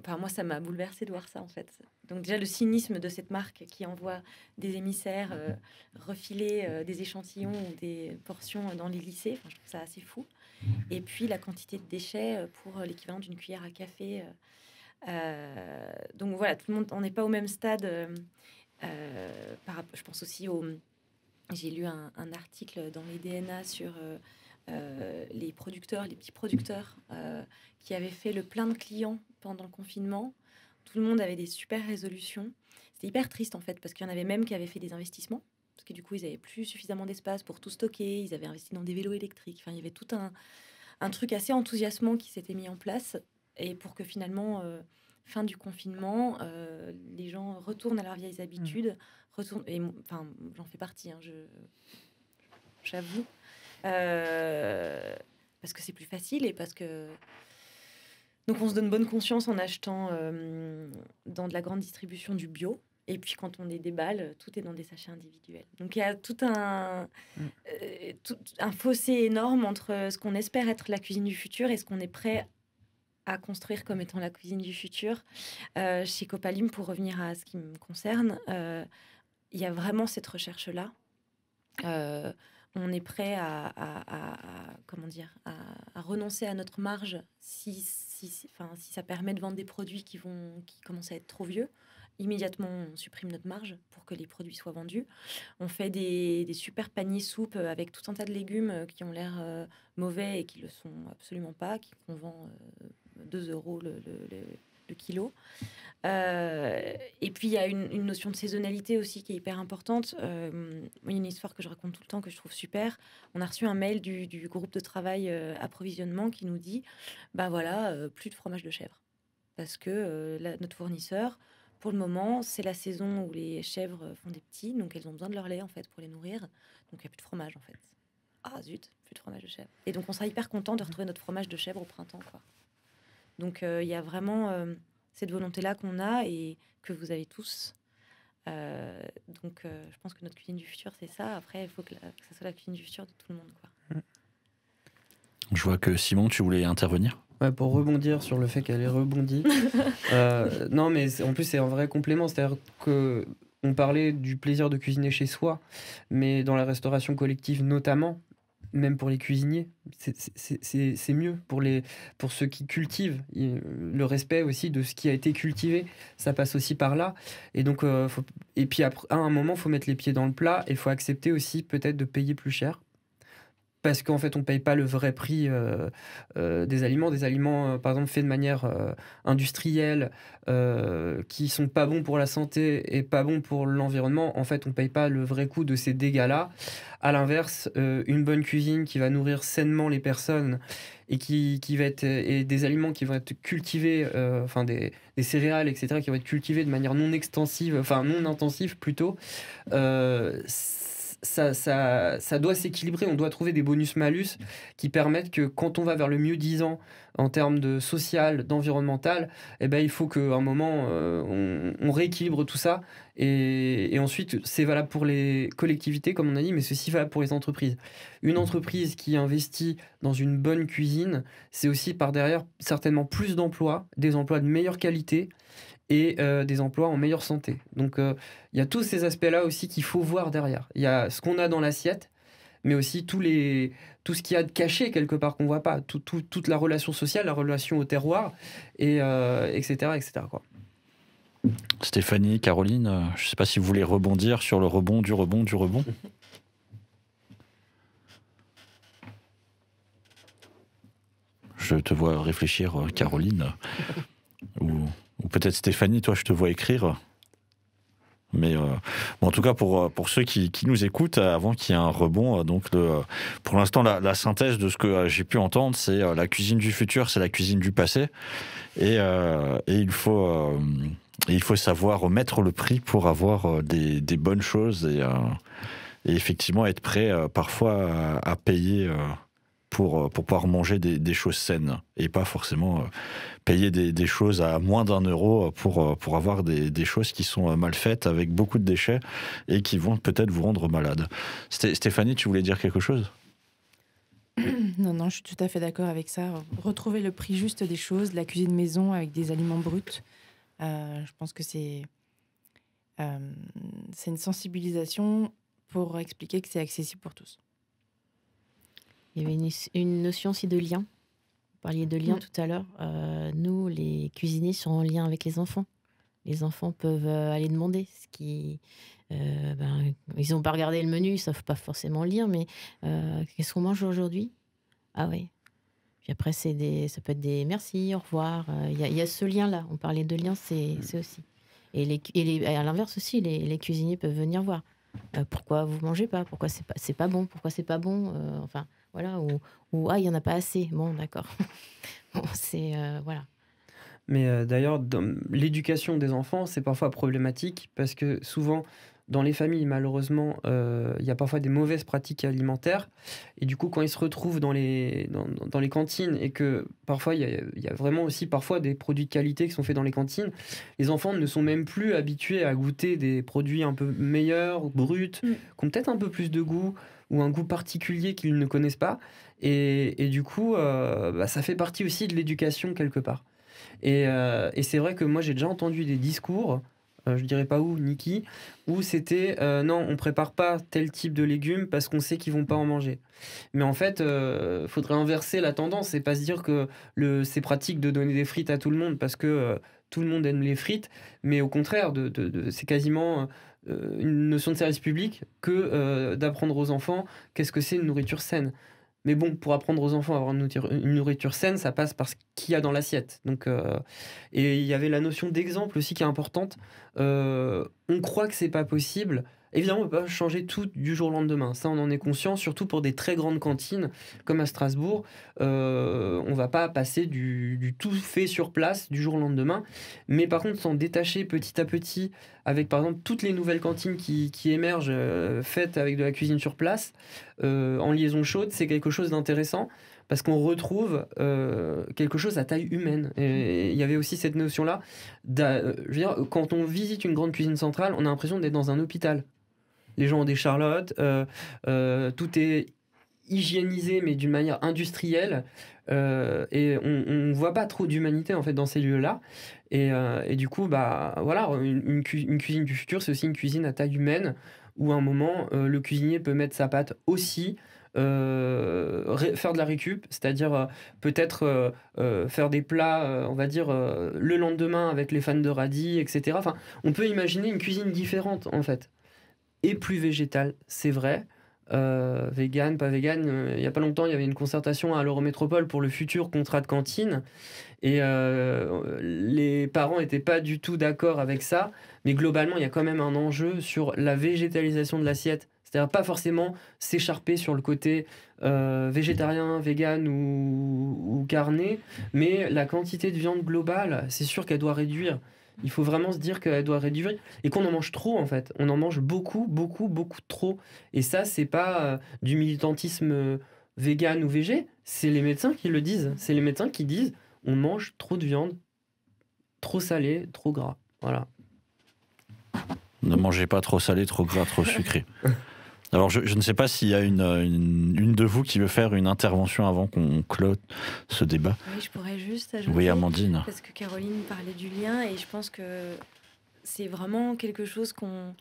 moi, ça m'a bouleversée de voir ça, en fait. Donc déjà, le cynisme de cette marque qui envoie des émissaires refiler des échantillons ou des portions dans les lycées, je trouve ça assez fou. Et puis, la quantité de déchets pour l'équivalent d'une cuillère à café. Donc voilà, tout le monde, on n'est pas au même stade. Je pense aussi j'ai lu un article dans les DNA sur les petits producteurs qui avaient fait le plein de clients pendant le confinement. Tout le monde avait des super résolutions. C'était hyper triste en fait, parce qu'il y en avait même qui avaient fait des investissements, parce que du coup ils n'avaient plus suffisamment d'espace pour tout stocker. Ils avaient investi dans des vélos électriques. Enfin, il y avait tout un truc assez enthousiasmant qui s'était mis en place, et pour que finalement, fin du confinement, les gens retournent à leurs vieilles habitudes. J'en fais partie, j'avoue. Parce que c'est plus facile et parce que... Donc on se donne bonne conscience en achetant dans de la grande distribution du bio. Et puis quand on les déballe, tout est dans des sachets individuels. Donc il y a tout un fossé énorme entre ce qu'on espère être la cuisine du futur et ce qu'on est prêt à construire comme étant la cuisine du futur. Chez Copalim, pour revenir à ce qui me concerne, il y a vraiment cette recherche-là. On est prêt à renoncer à notre marge si ça permet de vendre des produits qui commencent à être trop vieux. Immédiatement, on supprime notre marge pour que les produits soient vendus. On fait des super paniers soupe avec tout un tas de légumes qui ont l'air mauvais et qui ne le sont absolument pas, qu'on vend 2 € le kilo. Et puis il y a une notion de saisonnalité aussi qui est hyper importante. Il y a une histoire que je raconte tout le temps que je trouve super. On a reçu un mail du groupe de travail approvisionnement qui nous dit plus de fromage de chèvre, parce que notre fournisseur, pour le moment, c'est la saison où les chèvres font des petits, donc elles ont besoin de leur lait en fait pour les nourrir, donc il n'y a plus de fromage en fait. Ah zut, plus de fromage de chèvre. Et donc on sera hyper content de retrouver notre fromage de chèvre au printemps, quoi. Donc il y a vraiment cette volonté-là qu'on a et que vous avez tous. Donc je pense que notre cuisine du futur, c'est ça. Après, il faut que ça soit la cuisine du futur de tout le monde, quoi. Je vois que Simon, tu voulais intervenir. Ouais, pour rebondir sur le fait qu'elle ait rebondi. Non, mais en plus, c'est un vrai complément. C'est-à-dire qu'on parlait du plaisir de cuisiner chez soi, mais dans la restauration collective notamment, même pour les cuisiniers, c'est mieux pour ceux qui cultivent. Le respect aussi de ce qui a été cultivé, ça passe aussi par là. Et donc, puis à un moment, il faut mettre les pieds dans le plat et il faut accepter aussi peut-être de payer plus cher parce qu'en fait, on ne paye pas le vrai prix des aliments, par exemple, faits de manière industrielle, qui ne sont pas bons pour la santé et pas bons pour l'environnement. En fait, on ne paye pas le vrai coût de ces dégâts-là. À l'inverse, une bonne cuisine qui va nourrir sainement les personnes et qui va être, et des aliments qui vont être cultivés, des céréales, etc., qui vont être cultivés de manière non intensive plutôt, ça doit s'équilibrer. On doit trouver des bonus-malus qui permettent que quand on va vers le mieux-disant en termes de social, d'environnemental, il faut qu'à un moment, on rééquilibre tout ça. Et ensuite, c'est valable pour les collectivités, comme on a dit, mais c'est aussi valable pour les entreprises. Une entreprise qui investit dans une bonne cuisine, c'est aussi par derrière certainement plus d'emplois, des emplois de meilleure qualité, et des emplois en meilleure santé. Donc, il y a tous ces aspects-là aussi qu'il faut voir derrière. Il y a ce qu'on a dans l'assiette, mais aussi tout ce qu'il y a de caché quelque part qu'on ne voit pas. Toute la relation sociale, la relation au terroir, etc. quoi. Stéphanie, Caroline, je ne sais pas si vous voulez rebondir sur le rebond du rebond du rebond. Je te vois réfléchir, Caroline. Ou peut-être Stéphanie, toi, je te vois écrire. Mais en tout cas, pour ceux qui nous écoutent, avant qu'il y ait un rebond, pour l'instant, la synthèse de ce que j'ai pu entendre, c'est la cuisine du futur, c'est la cuisine du passé. Et il faut savoir mettre le prix pour avoir des bonnes choses et effectivement être prêt parfois à payer pour pouvoir manger des choses saines et pas forcément payer des choses à moins d'€1 pour avoir des choses qui sont mal faites avec beaucoup de déchets et qui vont peut-être vous rendre malade. Stéphanie, tu voulais dire quelque chose ? Non, je suis tout à fait d'accord avec ça. Retrouver le prix juste des choses, de la cuisine maison avec des aliments bruts, je pense que c'est une sensibilisation pour expliquer que c'est accessible pour tous. Il y avait une notion aussi de lien. Vous parliez de lien tout à l'heure. Nous, les cuisiniers, sont en lien avec les enfants. Les enfants peuvent aller demander ce qui... ils n'ont pas regardé le menu, ils ne savent pas forcément lire, mais qu'est-ce qu'on mange aujourd'hui ? Ah oui. Puis après, ça peut être des merci, au revoir. Il y a ce lien-là. On parlait de lien, c'est aussi. Et à l'inverse aussi, les cuisiniers peuvent venir voir. Pourquoi vous ne mangez pas ? Pourquoi c'est pas bon ? Pourquoi c'est pas bon ? Voilà. Ou il n'y en a pas assez. Bon, d'accord. Bon, c'est... voilà. Mais d'ailleurs, l'éducation des enfants, c'est parfois problématique parce que souvent, dans les familles, malheureusement, il y a parfois des mauvaises pratiques alimentaires. Et du coup, quand ils se retrouvent dans les cantines et que parfois, il y a vraiment aussi parfois des produits de qualité qui sont faits dans les cantines, les enfants ne sont même plus habitués à goûter des produits un peu meilleurs, bruts, qui ont peut-être un peu plus de goût ou un goût particulier qu'ils ne connaissent pas. Et du coup, ça fait partie aussi de l'éducation quelque part. Et c'est vrai que moi, j'ai déjà entendu des discours, je dirais pas où, ni qui, où c'était non, on prépare pas tel type de légumes parce qu'on sait qu'ils vont pas en manger. Mais en fait, faudrait inverser la tendance et pas se dire que c'est pratique de donner des frites à tout le monde parce que tout le monde aime les frites, mais au contraire, c'est quasiment une notion de service public que d'apprendre aux enfants qu'est-ce que c'est une nourriture saine. Mais bon, pour apprendre aux enfants à avoir une nourriture saine, ça passe par ce qu'il y a dans l'assiette. Donc, et il y avait la notion d'exemple aussi qui est importante. On croit que c'est pas possible. Évidemment, on ne peut pas changer tout du jour au lendemain. Ça, on en est conscient, surtout pour des très grandes cantines, comme à Strasbourg. On ne va pas passer du tout fait sur place du jour au lendemain. Mais par contre, s'en détacher petit à petit, avec par exemple toutes les nouvelles cantines qui émergent, faites avec de la cuisine sur place, en liaison chaude, c'est quelque chose d'intéressant. Parce qu'on retrouve quelque chose à taille humaine. Et il y avait aussi cette notion-là. Je veux dire, quand on visite une grande cuisine centrale, on a l'impression d'être dans un hôpital. Les gens ont des charlottes, tout est hygiénisé, mais d'une manière industrielle. Et on ne voit pas trop d'humanité en fait, dans ces lieux-là. Et du coup, voilà, une cuisine du futur, c'est aussi une cuisine à taille humaine, où à un moment, le cuisinier peut mettre sa pâte aussi, faire de la récup, c'est-à-dire peut-être faire des plats, on va dire, le lendemain avec les fans de radis, etc. Enfin, on peut imaginer une cuisine différente, en fait. Et plus végétale, c'est vrai. vegan, pas vegan. Il n'y a pas longtemps, il y avait une concertation à l'Eurométropole pour le futur contrat de cantine. Et les parents n'étaient pas du tout d'accord avec ça. Mais globalement, il y a quand même un enjeu sur la végétalisation de l'assiette. C'est-à-dire pas forcément s'écharper sur le côté végétarien, vegan ou carné, mais la quantité de viande globale, c'est sûr qu'elle doit réduire. Il faut vraiment se dire qu'elle doit réduire et qu'on en mange trop en fait. On en mange beaucoup, beaucoup, beaucoup trop. Et ça, c'est pas du militantisme vegan ou végé, c'est les médecins qui le disent. C'est les médecins qui disent on mange trop de viande, trop salé, trop gras. Voilà. Ne mangez pas trop salé, trop gras, trop sucré. Alors, je ne sais pas s'il y a une de vous qui veut faire une intervention avant qu'on clôt ce débat. Oui, je pourrais juste ajouter. Oui, Amandine. Parce que Caroline parlait du lien et je pense que c'est vraiment quelque chose qu'on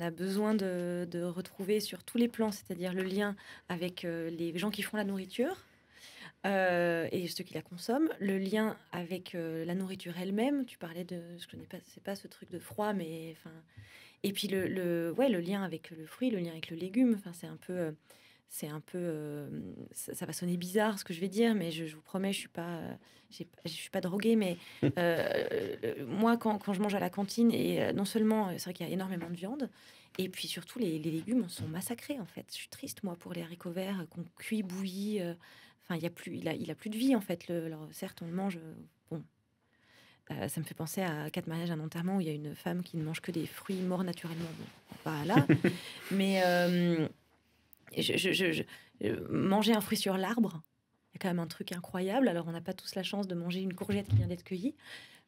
a besoin de retrouver sur tous les plans, c'est-à-dire le lien avec les gens qui font la nourriture et ceux qui la consomment, le lien avec la nourriture elle-même. Tu parlais de, je connais pas, c'est pas ce truc de froid, mais enfin. Et puis le lien avec le fruit, le lien avec le légume, enfin c'est un peu, ça va sonner bizarre ce que je vais dire, mais je vous promets, je suis pas droguée, mais moi quand je mange à la cantine et non seulement c'est vrai qu'il y a énormément de viande, et puis surtout les légumes sont massacrés en fait. Je suis triste moi pour les haricots verts qu'on cuit, bouillit, enfin il a plus de vie en fait. Certes on le mange, bon. Ça me fait penser à 4 mariages, un enterrement où il y a une femme qui ne mange que des fruits morts naturellement. Bon, voilà. Mais manger un fruit sur l'arbre, il y a quand même un truc incroyable. Alors, on n'a pas tous la chance de manger une courgette qui vient d'être cueillie.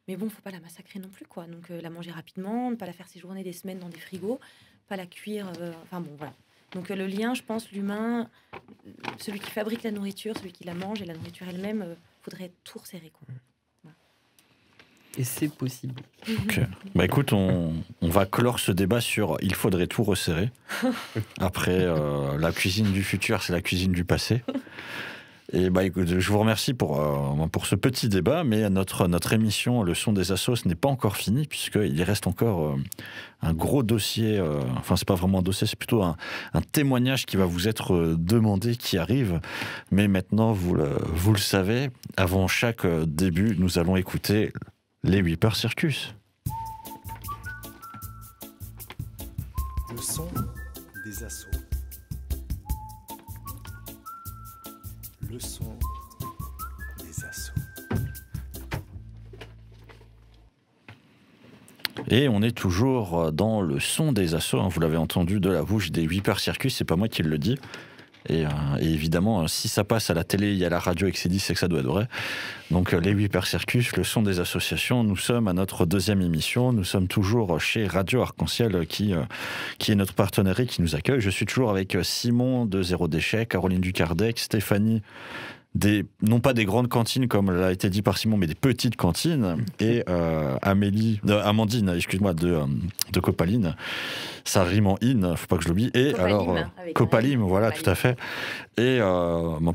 Mais bon, faut pas la massacrer non plus, quoi. Donc, la manger rapidement, ne pas la faire séjourner des semaines dans des frigos, pas la cuire. Enfin, bon, voilà. Donc, le lien, je pense, l'humain, celui qui fabrique la nourriture, celui qui la mange et la nourriture elle-même, faudrait tout resserrer, quoi. Et c'est possible. Ok. Bah écoute, on va clore ce débat sur il faudrait tout resserrer. Après, la cuisine du futur, c'est la cuisine du passé. Et bah écoute, je vous remercie pour ce petit débat, mais notre émission Le Son des Assos n'est pas encore finie, puisqu'il reste encore un gros dossier, enfin c'est pas vraiment un dossier, c'est plutôt un témoignage qui va vous être demandé, qui arrive. Mais maintenant, vous le savez, avant chaque début, nous allons écouter les Weeper Circus. Le son des assauts. Le son des assauts. Et on est toujours dans le son des assauts, hein, vous l'avez entendu de la bouche des Weeper Circus, c'est pas moi qui le dis. Et évidemment, si ça passe à la télé, il y a la radio et que c'est dit, c'est que ça doit être vrai. Donc les Weeper Circus, le son des associations, nous sommes à notre deuxième émission. Nous sommes toujours chez Radio Arc-en-Ciel qui est notre partenaire et qui nous accueille. Je suis toujours avec Simon de Zéro Déchet, Caroline Ducardec, Stéphanie non pas des grandes cantines comme l'a été dit par Simon, mais des petites cantines, et Amandine, excuse-moi, de Copaline. Ça rime en in, faut pas que je l'oublie. Et Copalim, alors, Copalim, voilà, Copalim. Tout à fait. Et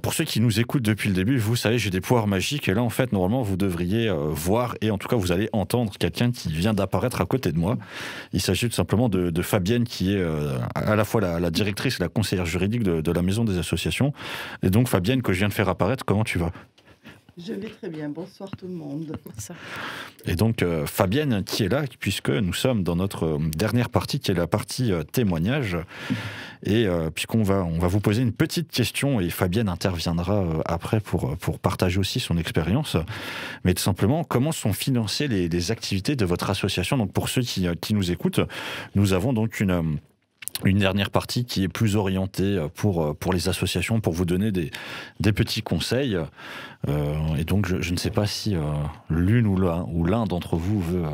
pour ceux qui nous écoutent depuis le début, vous savez, j'ai des pouvoirs magiques, et là, en fait, normalement, vous devriez voir, et en tout cas, vous allez entendre quelqu'un qui vient d'apparaître à côté de moi. Il s'agit tout simplement de Fabienne, qui est à la fois la directrice et la conseillère juridique de la Maison des Associations. Et donc, Fabienne, que je viens de faire apparaître, comment tu vas ? Je vais très bien, bonsoir tout le monde. Et donc Fabienne qui est là, puisque nous sommes dans notre dernière partie, qui est la partie témoignage, et puisqu'on va vous poser une petite question, et Fabienne interviendra après pour partager aussi son expérience, mais tout simplement, comment sont financées les activités de votre association ? Donc pour ceux qui nous écoutent, nous avons donc une dernière partie qui est plus orientée pour les associations, pour vous donner des petits conseils. Et donc, je ne sais pas si l'une ou l'un d'entre vous veut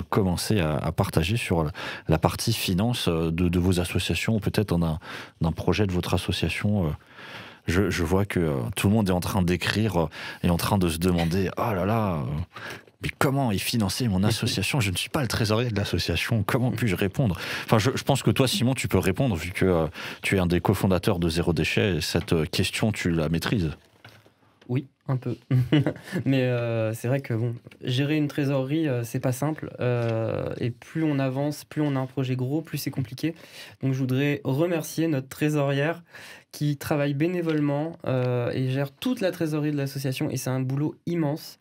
commencer à partager sur la partie finance de vos associations, ou peut-être d'un projet de votre association. Je vois que tout le monde est en train d'écrire et en train de se demander « Oh là là mais comment est financée mon association ? Je ne suis pas le trésorier de l'association. Comment puis-je répondre ?» Enfin, je pense que toi, Simon, tu peux répondre, vu que tu es un des cofondateurs de Zéro Déchet, et cette question, tu la maîtrises. Oui, un peu. Mais c'est vrai que bon, gérer une trésorerie, c'est pas simple. Et plus on avance, plus on a un projet gros, plus c'est compliqué. Donc je voudrais remercier notre trésorière qui travaille bénévolement et gère toute la trésorerie de l'association. Et c'est un boulot immense.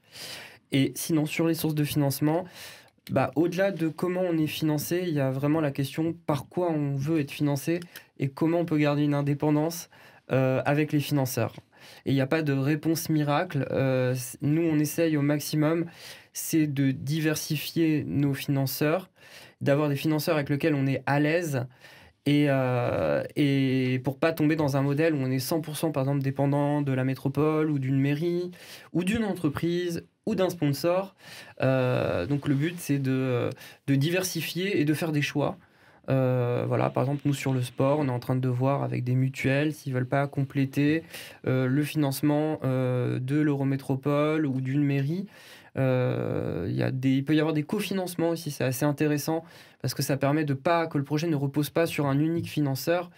Et sinon, sur les sources de financement, bah, au-delà de comment on est financé, il y a vraiment la question par quoi on veut être financé et comment on peut garder une indépendance avec les financeurs. Et il n'y a pas de réponse miracle. Nous, on essaye au maximum, c'est de diversifier nos financeurs, d'avoir des financeurs avec lesquels on est à l'aise et pour pas tomber dans un modèle où on est 100% par exemple dépendant de la métropole ou d'une mairie ou d'une entreprise ou d'un sponsor. Donc le but c'est de diversifier et de faire des choix. Voilà, par exemple, nous sur le sport, on est en train de voir avec des mutuelles s'ils veulent pas compléter le financement de l'Eurométropole ou d'une mairie. Il peut y avoir des cofinancements aussi, c'est assez intéressant parce que ça permet que le projet ne repose pas sur un unique financeur.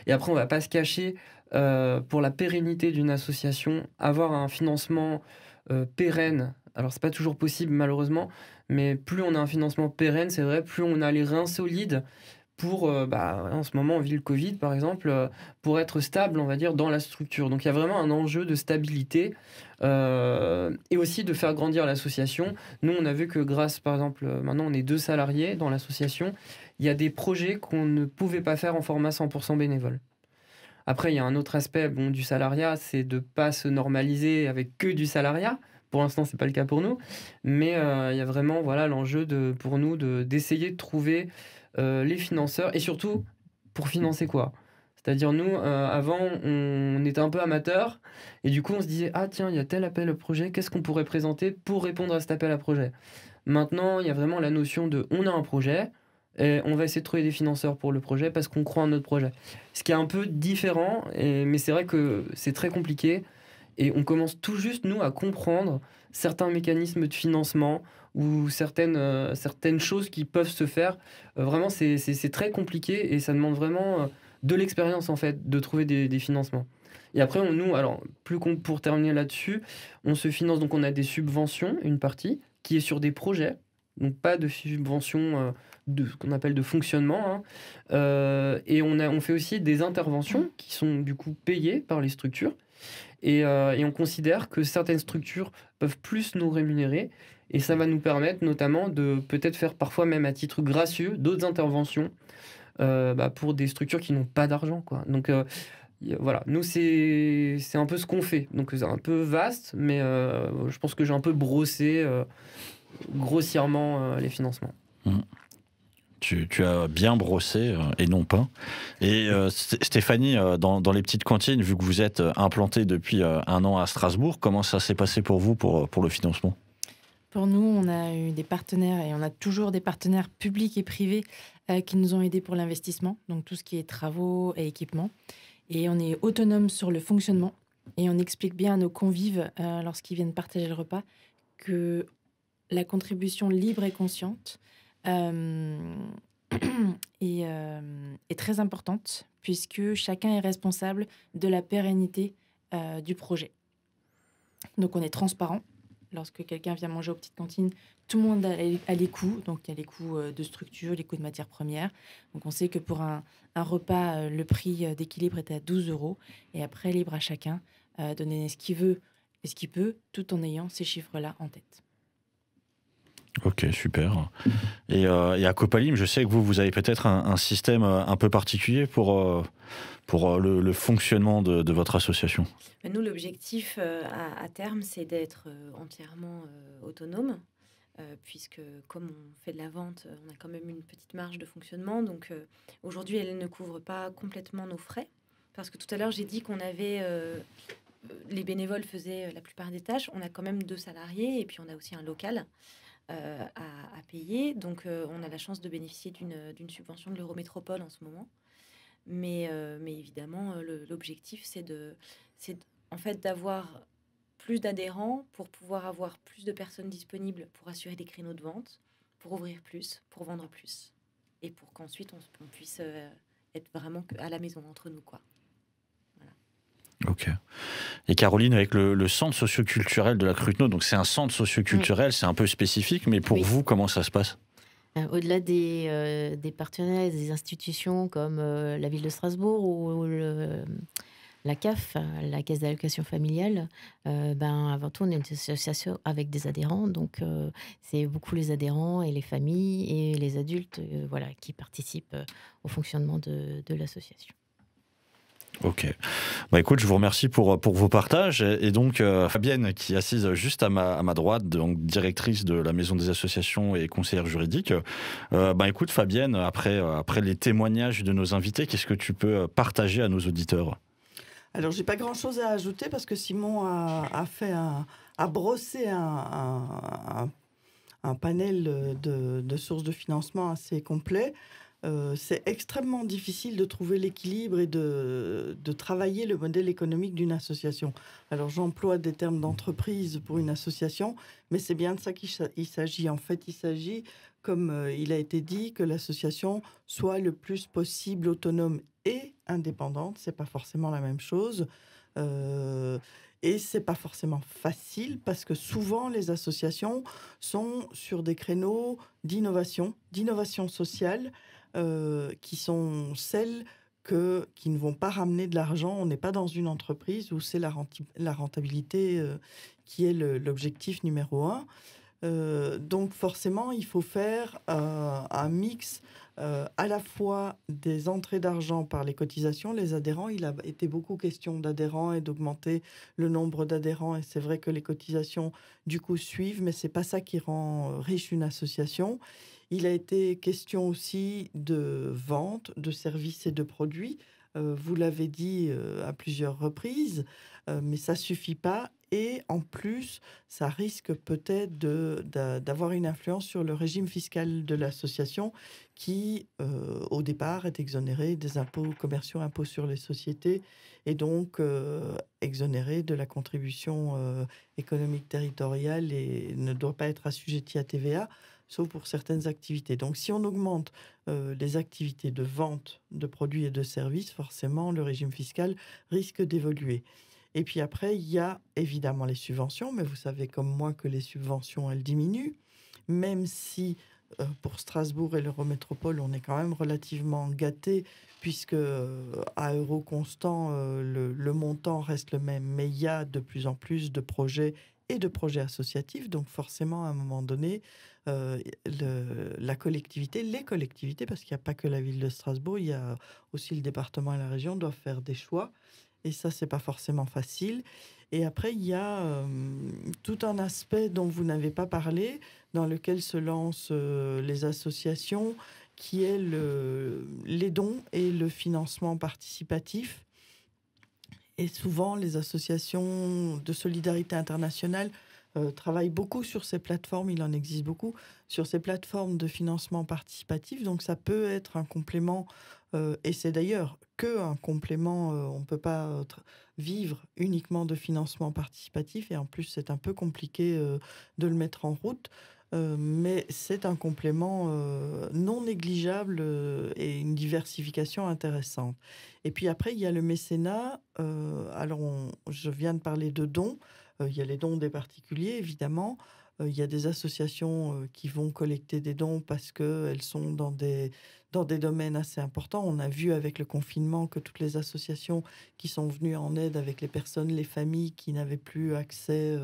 Et après, on va pas se cacher, pour la pérennité d'une association, avoir un financement pérenne. Alors, c'est pas toujours possible, malheureusement, mais plus on a un financement pérenne, c'est vrai, plus on a les reins solides pour, en ce moment, on vit le Covid, par exemple, pour être stable, on va dire, dans la structure. Donc, il y a vraiment un enjeu de stabilité et aussi de faire grandir l'association. Nous, on a vu que grâce, par exemple, maintenant, on est 2 salariés dans l'association. Il y a des projets qu'on ne pouvait pas faire en format 100% bénévole. Après, il y a un autre aspect du salariat, c'est de ne pas se normaliser avec que du salariat. Pour l'instant, ce n'est pas le cas pour nous. Mais il y a vraiment l'enjeu pour nous d'essayer de trouver les financeurs et surtout pour financer quoi. C'est-à-dire nous, avant, on était un peu amateurs et du coup, on se disait « Ah tiens, il y a tel appel à projet, qu'est-ce qu'on pourrait présenter pour répondre à cet appel à projet ?» Maintenant, il y a vraiment la notion de « On a un projet ». Et on va essayer de trouver des financeurs pour le projet parce qu'on croit en notre projet. Ce qui est un peu différent, mais c'est vrai que c'est très compliqué. Et on commence tout juste, nous, à comprendre certains mécanismes de financement ou certaines choses qui peuvent se faire. Vraiment, c'est très compliqué et ça demande vraiment de l'expérience, en fait, de trouver des financements. Et après, pour terminer là-dessus, on se finance, donc on a des subventions, une partie, qui est sur des projets. Donc pas de subventions de ce qu'on appelle de fonctionnement. Et on fait aussi des interventions qui sont du coup payées par les structures. Et on considère que certaines structures peuvent plus nous rémunérer. Et ça va nous permettre notamment de peut-être faire parfois même à titre gracieux d'autres interventions pour des structures qui n'ont pas d'argent, quoi. Donc voilà, nous c'est un peu ce qu'on fait. Donc c'est un peu vaste, mais je pense que j'ai un peu brossé grossièrement les financements. Tu as bien brossé et non pas. Et Stéphanie, dans les petites cantines, vu que vous êtes implantée depuis 1 an à Strasbourg, comment ça s'est passé pour vous pour le financement ? Pour nous, on a eu des partenaires et on a toujours des partenaires publics et privés qui nous ont aidés pour l'investissement, donc tout ce qui est travaux et équipements. Et on est autonome sur le fonctionnement et on explique bien à nos convives lorsqu'ils viennent partager le repas que la contribution libre et consciente est très importante puisque chacun est responsable de la pérennité du projet. Donc on est transparent. Lorsque quelqu'un vient manger aux petites cantines, tout le monde a les coûts. Donc il y a les coûts de structure, les coûts de matières premières. Donc on sait que pour un repas, le prix d'équilibre est à 12 €. Et après, libre à chacun de donner ce qu'il veut et ce qu'il peut, tout en ayant ces chiffres-là en tête. Ok, super. Et à Copalim, je sais que vous avez peut-être un système un peu particulier pour le fonctionnement de votre association. Nous, l'objectif à terme, c'est d'être entièrement autonome, puisque comme on fait de la vente, on a quand même une petite marge de fonctionnement. Donc aujourd'hui, elle ne couvre pas complètement nos frais, parce que tout à l'heure, j'ai dit qu'on avait... les bénévoles faisaient la plupart des tâches. On a quand même 2 salariés et puis on a aussi un local à payer. Donc, on a la chance de bénéficier d'une subvention de l'Eurométropole en ce moment. Mais évidemment, l'objectif, c'est en fait d'avoir plus d'adhérents pour pouvoir avoir plus de personnes disponibles pour assurer des créneaux de vente, pour ouvrir plus, pour vendre plus. Et pour qu'ensuite, on puisse être vraiment à la maison entre nous, quoi. Voilà. Ok. Et Caroline, avec le centre socioculturel de la Cruteno, donc c'est un centre socioculturel, c'est un peu spécifique, mais pour vous, comment ça se passe? Au-delà des partenaires, des institutions comme la ville de Strasbourg ou la CAF, la Caisse d'allocation familiale, avant tout, on est une association avec des adhérents. Donc, c'est beaucoup les adhérents et les familles et les adultes qui participent au fonctionnement de l'association. Ok. Écoute, je vous remercie pour vos partages. Et donc, Fabienne, qui est assise juste à ma droite, donc directrice de la Maison des associations et conseillère juridique. Écoute, Fabienne, après les témoignages de nos invités, qu'est-ce que tu peux partager à nos auditeurs? Alors, j'ai pas grand-chose à ajouter parce que Simon a brossé un panel de sources de financement assez complet. C'est extrêmement difficile de trouver l'équilibre et de travailler le modèle économique d'une association. Alors, j'emploie des termes d'entreprise pour une association, mais c'est bien de ça qu'il s'agit. En fait, il s'agit, comme il a été dit, que l'association soit le plus possible autonome et indépendante. C'est pas forcément la même chose. Et c'est pas forcément facile parce que souvent les associations sont sur des créneaux d'innovation sociale, qui sont celles qui ne vont pas ramener de l'argent. On n'est pas dans une entreprise où c'est la rentabilité qui est l'objectif numéro un. Donc forcément, il faut faire un mix à la fois des entrées d'argent par les cotisations, les adhérents. Il a été beaucoup question d'adhérents et d'augmenter le nombre d'adhérents. Et c'est vrai que les cotisations, du coup, suivent, mais c'est pas ça qui rend riche une association. Il a été question aussi de vente de services et de produits. Vous l'avez dit à plusieurs reprises, mais ça suffit pas. Et en plus, ça risque peut-être d'avoir une influence sur le régime fiscal de l'association qui, au départ, est exonéré des impôts commerciaux, impôts sur les sociétés, et donc exonéré de la contribution économique territoriale et ne doit pas être assujetti à TVA, sauf pour certaines activités. Donc si on augmente les activités de vente de produits et de services, forcément, le régime fiscal risque d'évoluer. Et puis après, il y a évidemment les subventions, mais vous savez comme moi que les subventions, elles diminuent, même si pour Strasbourg et l'Eurométropole, on est quand même relativement gâtés, puisque à euro constant, le montant reste le même, mais il y a de plus en plus de projets et de projets associatifs, donc forcément, à un moment donné, la collectivité, les collectivités, parce qu'il n'y a pas que la ville de Strasbourg, il y a aussi le département et la région, doivent faire des choix. Et ça, c'est pas forcément facile. Et après, il y a tout un aspect dont vous n'avez pas parlé, dans lequel se lancent les associations, qui est les dons et le financement participatif. Et souvent, les associations de solidarité internationale travaillent beaucoup sur ces plateformes. Il en existe beaucoup sur ces plateformes de financement participatif. Donc, ça peut être un complément. Et c'est d'ailleurs qu'un complément. On ne peut pas vivre uniquement de financement participatif. Et en plus, c'est un peu compliqué de le mettre en route. Mais c'est un complément non négligeable et une diversification intéressante. Et puis après, il y a le mécénat. Alors, je viens de parler de dons. Il y a les dons des particuliers, évidemment. Il y a des associations qui vont collecter des dons parce qu'elles sont dans des domaines assez importants. On a vu avec le confinement que toutes les associations qui sont venues en aide avec les personnes, les familles qui n'avaient plus accès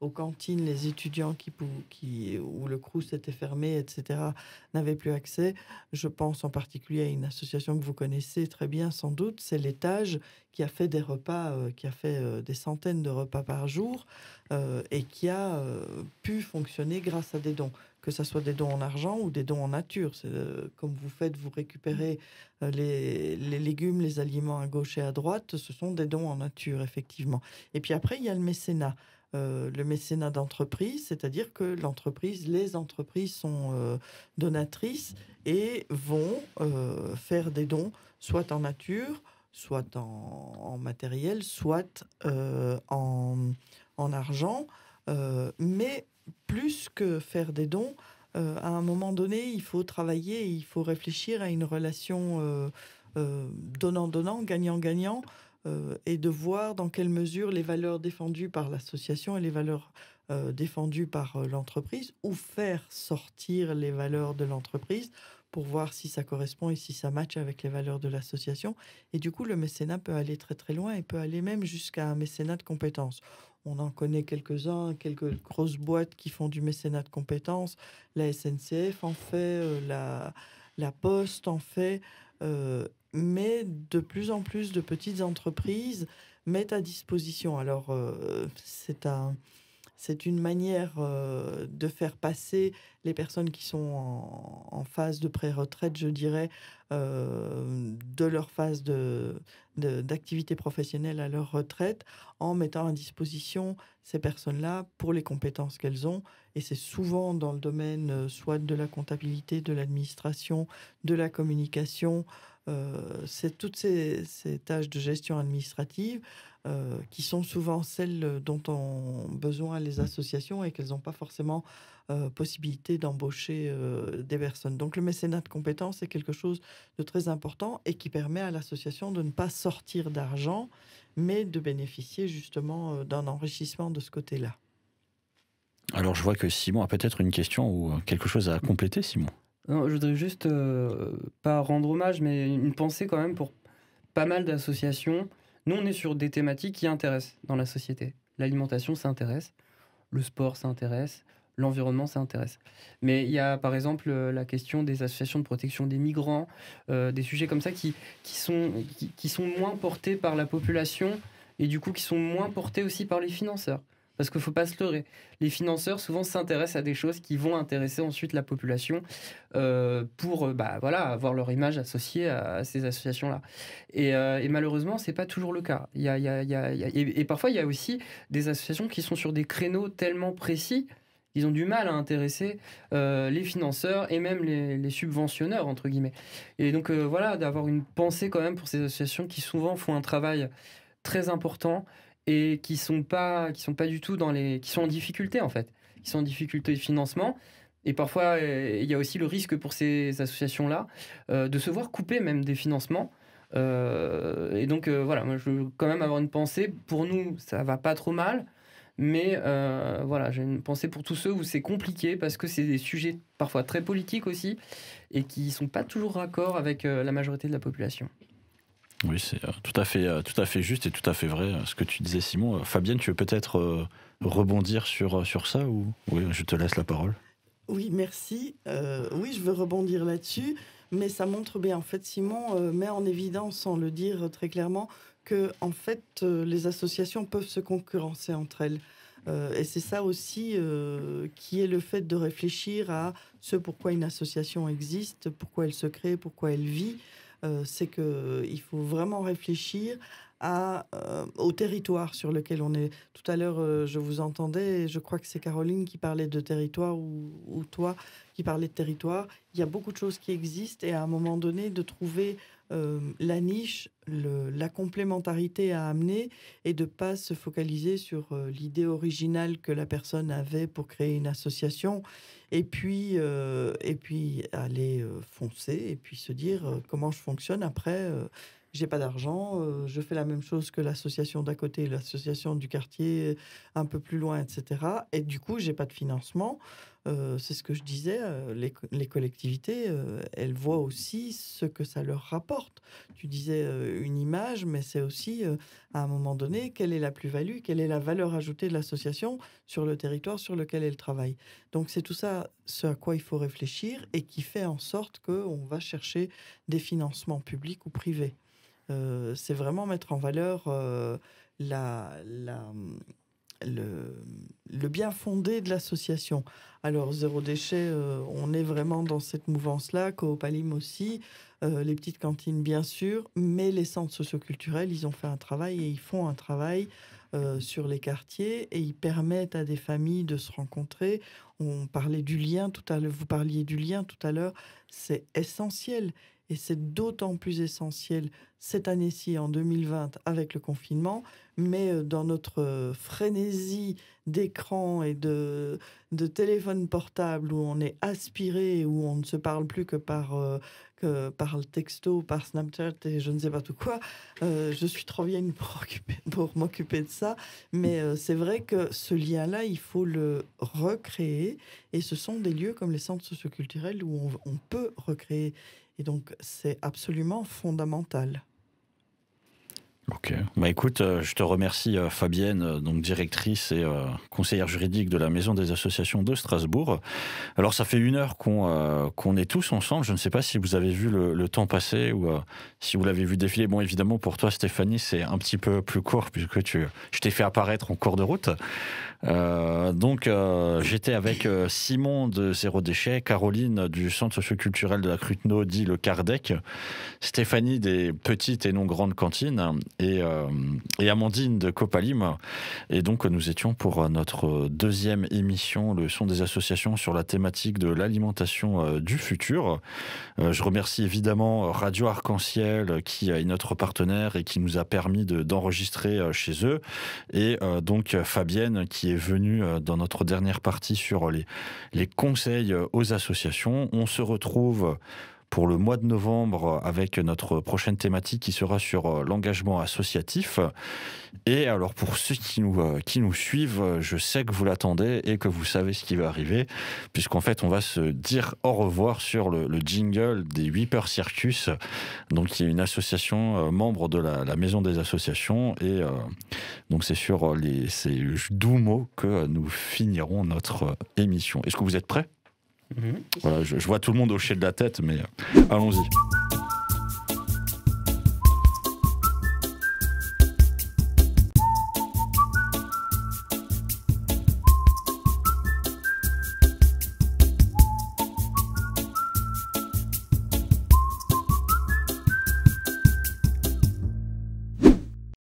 aux cantines, les étudiants où le Crous était fermé, etc., n'avaient plus accès. Je pense en particulier à une association que vous connaissez très bien sans doute, c'est l'Étage, qui a fait des repas, qui a fait des centaines de repas par jour et qui a pu fonctionner grâce à des dons, que ce soit des dons en argent ou des dons en nature. C'est, comme vous faites, vous récupérez les légumes, les aliments à gauche et à droite, ce sont des dons en nature, effectivement. Et puis après, il y a le mécénat d'entreprise, c'est-à-dire que les entreprises sont donatrices et vont faire des dons, soit en nature, soit en matériel, soit en argent. Mais plus que faire des dons, à un moment donné, il faut travailler, il faut réfléchir à une relation donnant-donnant, gagnant-gagnant. et de voir dans quelle mesure les valeurs défendues par l'association et les valeurs défendues par l'entreprise, ou faire sortir les valeurs de l'entreprise pour voir si ça correspond et si ça matche avec les valeurs de l'association. Et du coup, le mécénat peut aller très très loin et peut aller même jusqu'à un mécénat de compétences. On en connaît quelques-uns, quelques grosses boîtes qui font du mécénat de compétences. La SNCF en fait, la Poste en fait, mais de plus en plus de petites entreprises mettent à disposition. Alors, c'est une manière de faire passer les personnes qui sont en phase de pré-retraite, je dirais, de leur phase d'activité professionnelle à leur retraite, en mettant à disposition ces personnes-là pour les compétences qu'elles ont. Et c'est souvent dans le domaine soit de la comptabilité, de l'administration, de la communication. C'est toutes ces tâches de gestion administrative qui sont souvent celles dont ont besoin les associations et qu'elles n'ont pas forcément possibilité d'embaucher des personnes. Donc le mécénat de compétences est quelque chose de très important et qui permet à l'association de ne pas sortir d'argent, mais de bénéficier justement d'un enrichissement de ce côté-là. Alors je vois que Simon a peut-être une question ou quelque chose à compléter, Simon. Non, je voudrais juste pas rendre hommage, mais une pensée quand même pour pas mal d'associations. Nous, on est sur des thématiques qui intéressent dans la société. L'alimentation, ça intéresse. Le sport, ça intéresse. L'environnement, ça intéresse. Mais il y a, par exemple, la question des associations de protection des migrants, des sujets comme ça qui sont moins portés par la population et du coup qui sont moins portés aussi par les financeurs. Parce qu'il ne faut pas se leurrer. Les financeurs, souvent, s'intéressent à des choses qui vont intéresser ensuite la population pour avoir leur image associée à ces associations-là. Et malheureusement, ce n'est pas toujours le cas. Et parfois, il y a aussi des associations qui sont sur des créneaux tellement précis qu'ils ont du mal à intéresser les financeurs et même les subventionneurs, entre guillemets. Et donc, d'avoir une pensée quand même pour ces associations qui souvent font un travail très important et qui sont pas du tout qui sont en difficulté en fait, qui sont en difficulté de financement. Et parfois, il y a aussi le risque pour ces associations-là de se voir couper même des financements. Et donc, moi, je veux quand même avoir une pensée. Pour nous, ça va pas trop mal. Mais j'ai une pensée pour tous ceux où c'est compliqué parce que c'est des sujets parfois très politiques aussi et qui sont pas toujours raccord avec la majorité de la population. Oui, c'est tout à fait juste et tout à fait vrai ce que tu disais, Simon. Fabienne, tu veux peut-être rebondir sur ça ou oui, je te laisse la parole. Oui, merci. Oui, je veux rebondir là-dessus, mais ça montre bien. En fait, Simon met en évidence, sans le dire très clairement, que en fait, les associations peuvent se concurrencer entre elles. Et c'est ça aussi qui est le fait de réfléchir à ce pourquoi une association existe, pourquoi elle se crée, pourquoi elle vit. C'est qu'il faut vraiment réfléchir au territoire sur lequel on est. Tout à l'heure, je vous entendais, et je crois que c'est Caroline qui parlait de territoire ou toi qui parlais de territoire. Il y a beaucoup de choses qui existent et à un moment donné, de trouver la niche, la complémentarité à amener et de ne pas se focaliser sur l'idée originale que la personne avait pour créer une association et puis aller foncer et puis se dire comment je fonctionne après. J'ai pas d'argent, je fais la même chose que l'association d'à côté, l'association du quartier un peu plus loin, etc. Et du coup, j'ai pas de financement. C'est ce que je disais, les collectivités, elles voient aussi ce que ça leur rapporte. Tu disais une image, mais c'est aussi, à un moment donné, quelle est la plus-value, quelle est la valeur ajoutée de l'association sur le territoire sur lequel elle travaille. Donc c'est tout ça, ce à quoi il faut réfléchir et qui fait en sorte qu'on va chercher des financements publics ou privés. C'est vraiment mettre en valeur le bien fondé de l'association. Alors, Zéro Déchet, on est vraiment dans cette mouvance-là, Coopalim aussi, les petites cantines, bien sûr, mais les centres socioculturels, ils ont fait un travail et ils font un travail sur les quartiers et ils permettent à des familles de se rencontrer. On parlait du lien tout à l'heure, vous parliez du lien tout à l'heure, c'est essentiel. Et c'est d'autant plus essentiel cette année-ci, en 2020, avec le confinement, mais dans notre frénésie d'écran et de téléphone portable où on est aspiré, où on ne se parle plus que par le texto, par Snapchat et je ne sais pas tout quoi. Je suis trop vieille pour m'occuper de ça, mais c'est vrai que ce lien-là, il faut le recréer, et ce sont des lieux comme les centres socioculturels où on peut recréer, et donc c'est absolument fondamental. Ok. Bah écoute, je te remercie Fabienne, donc directrice et conseillère juridique de la Maison des associations de Strasbourg. Alors ça fait 1 heure qu'on est tous ensemble. Je ne sais pas si vous avez vu le temps passer ou si vous l'avez vu défiler. Bon, évidemment pour toi Stéphanie c'est un petit peu plus court puisque je t'ai fait apparaître en cours de route. Donc j'étais avec Simon de Zéro Déchet, Caroline du Centre socioculturel de la Cruteno, dit le Kardec, Stéphanie des petites et non grandes cantines et Amandine de Copalim. Et donc nous étions pour notre 2e émission, le son des associations, sur la thématique de l'alimentation du futur. Je remercie évidemment Radio Arc-en-Ciel qui est notre partenaire et qui nous a permis d'enregistrer chez eux, et donc Fabienne qui est venue dans notre dernière partie sur les conseils aux associations. On se retrouve pour le mois de novembre avec notre prochaine thématique qui sera sur l'engagement associatif. Et alors pour ceux qui nous suivent, je sais que vous l'attendez et que vous savez ce qui va arriver, puisqu'en fait on va se dire au revoir sur le jingle des Whipper Circus, donc qui est une association membre de la Maison des associations, et donc c'est sur ces doux mots que nous finirons notre émission. Est-ce que vous êtes prêts ? Voilà, je vois tout le monde hocher de la tête, mais allons-y.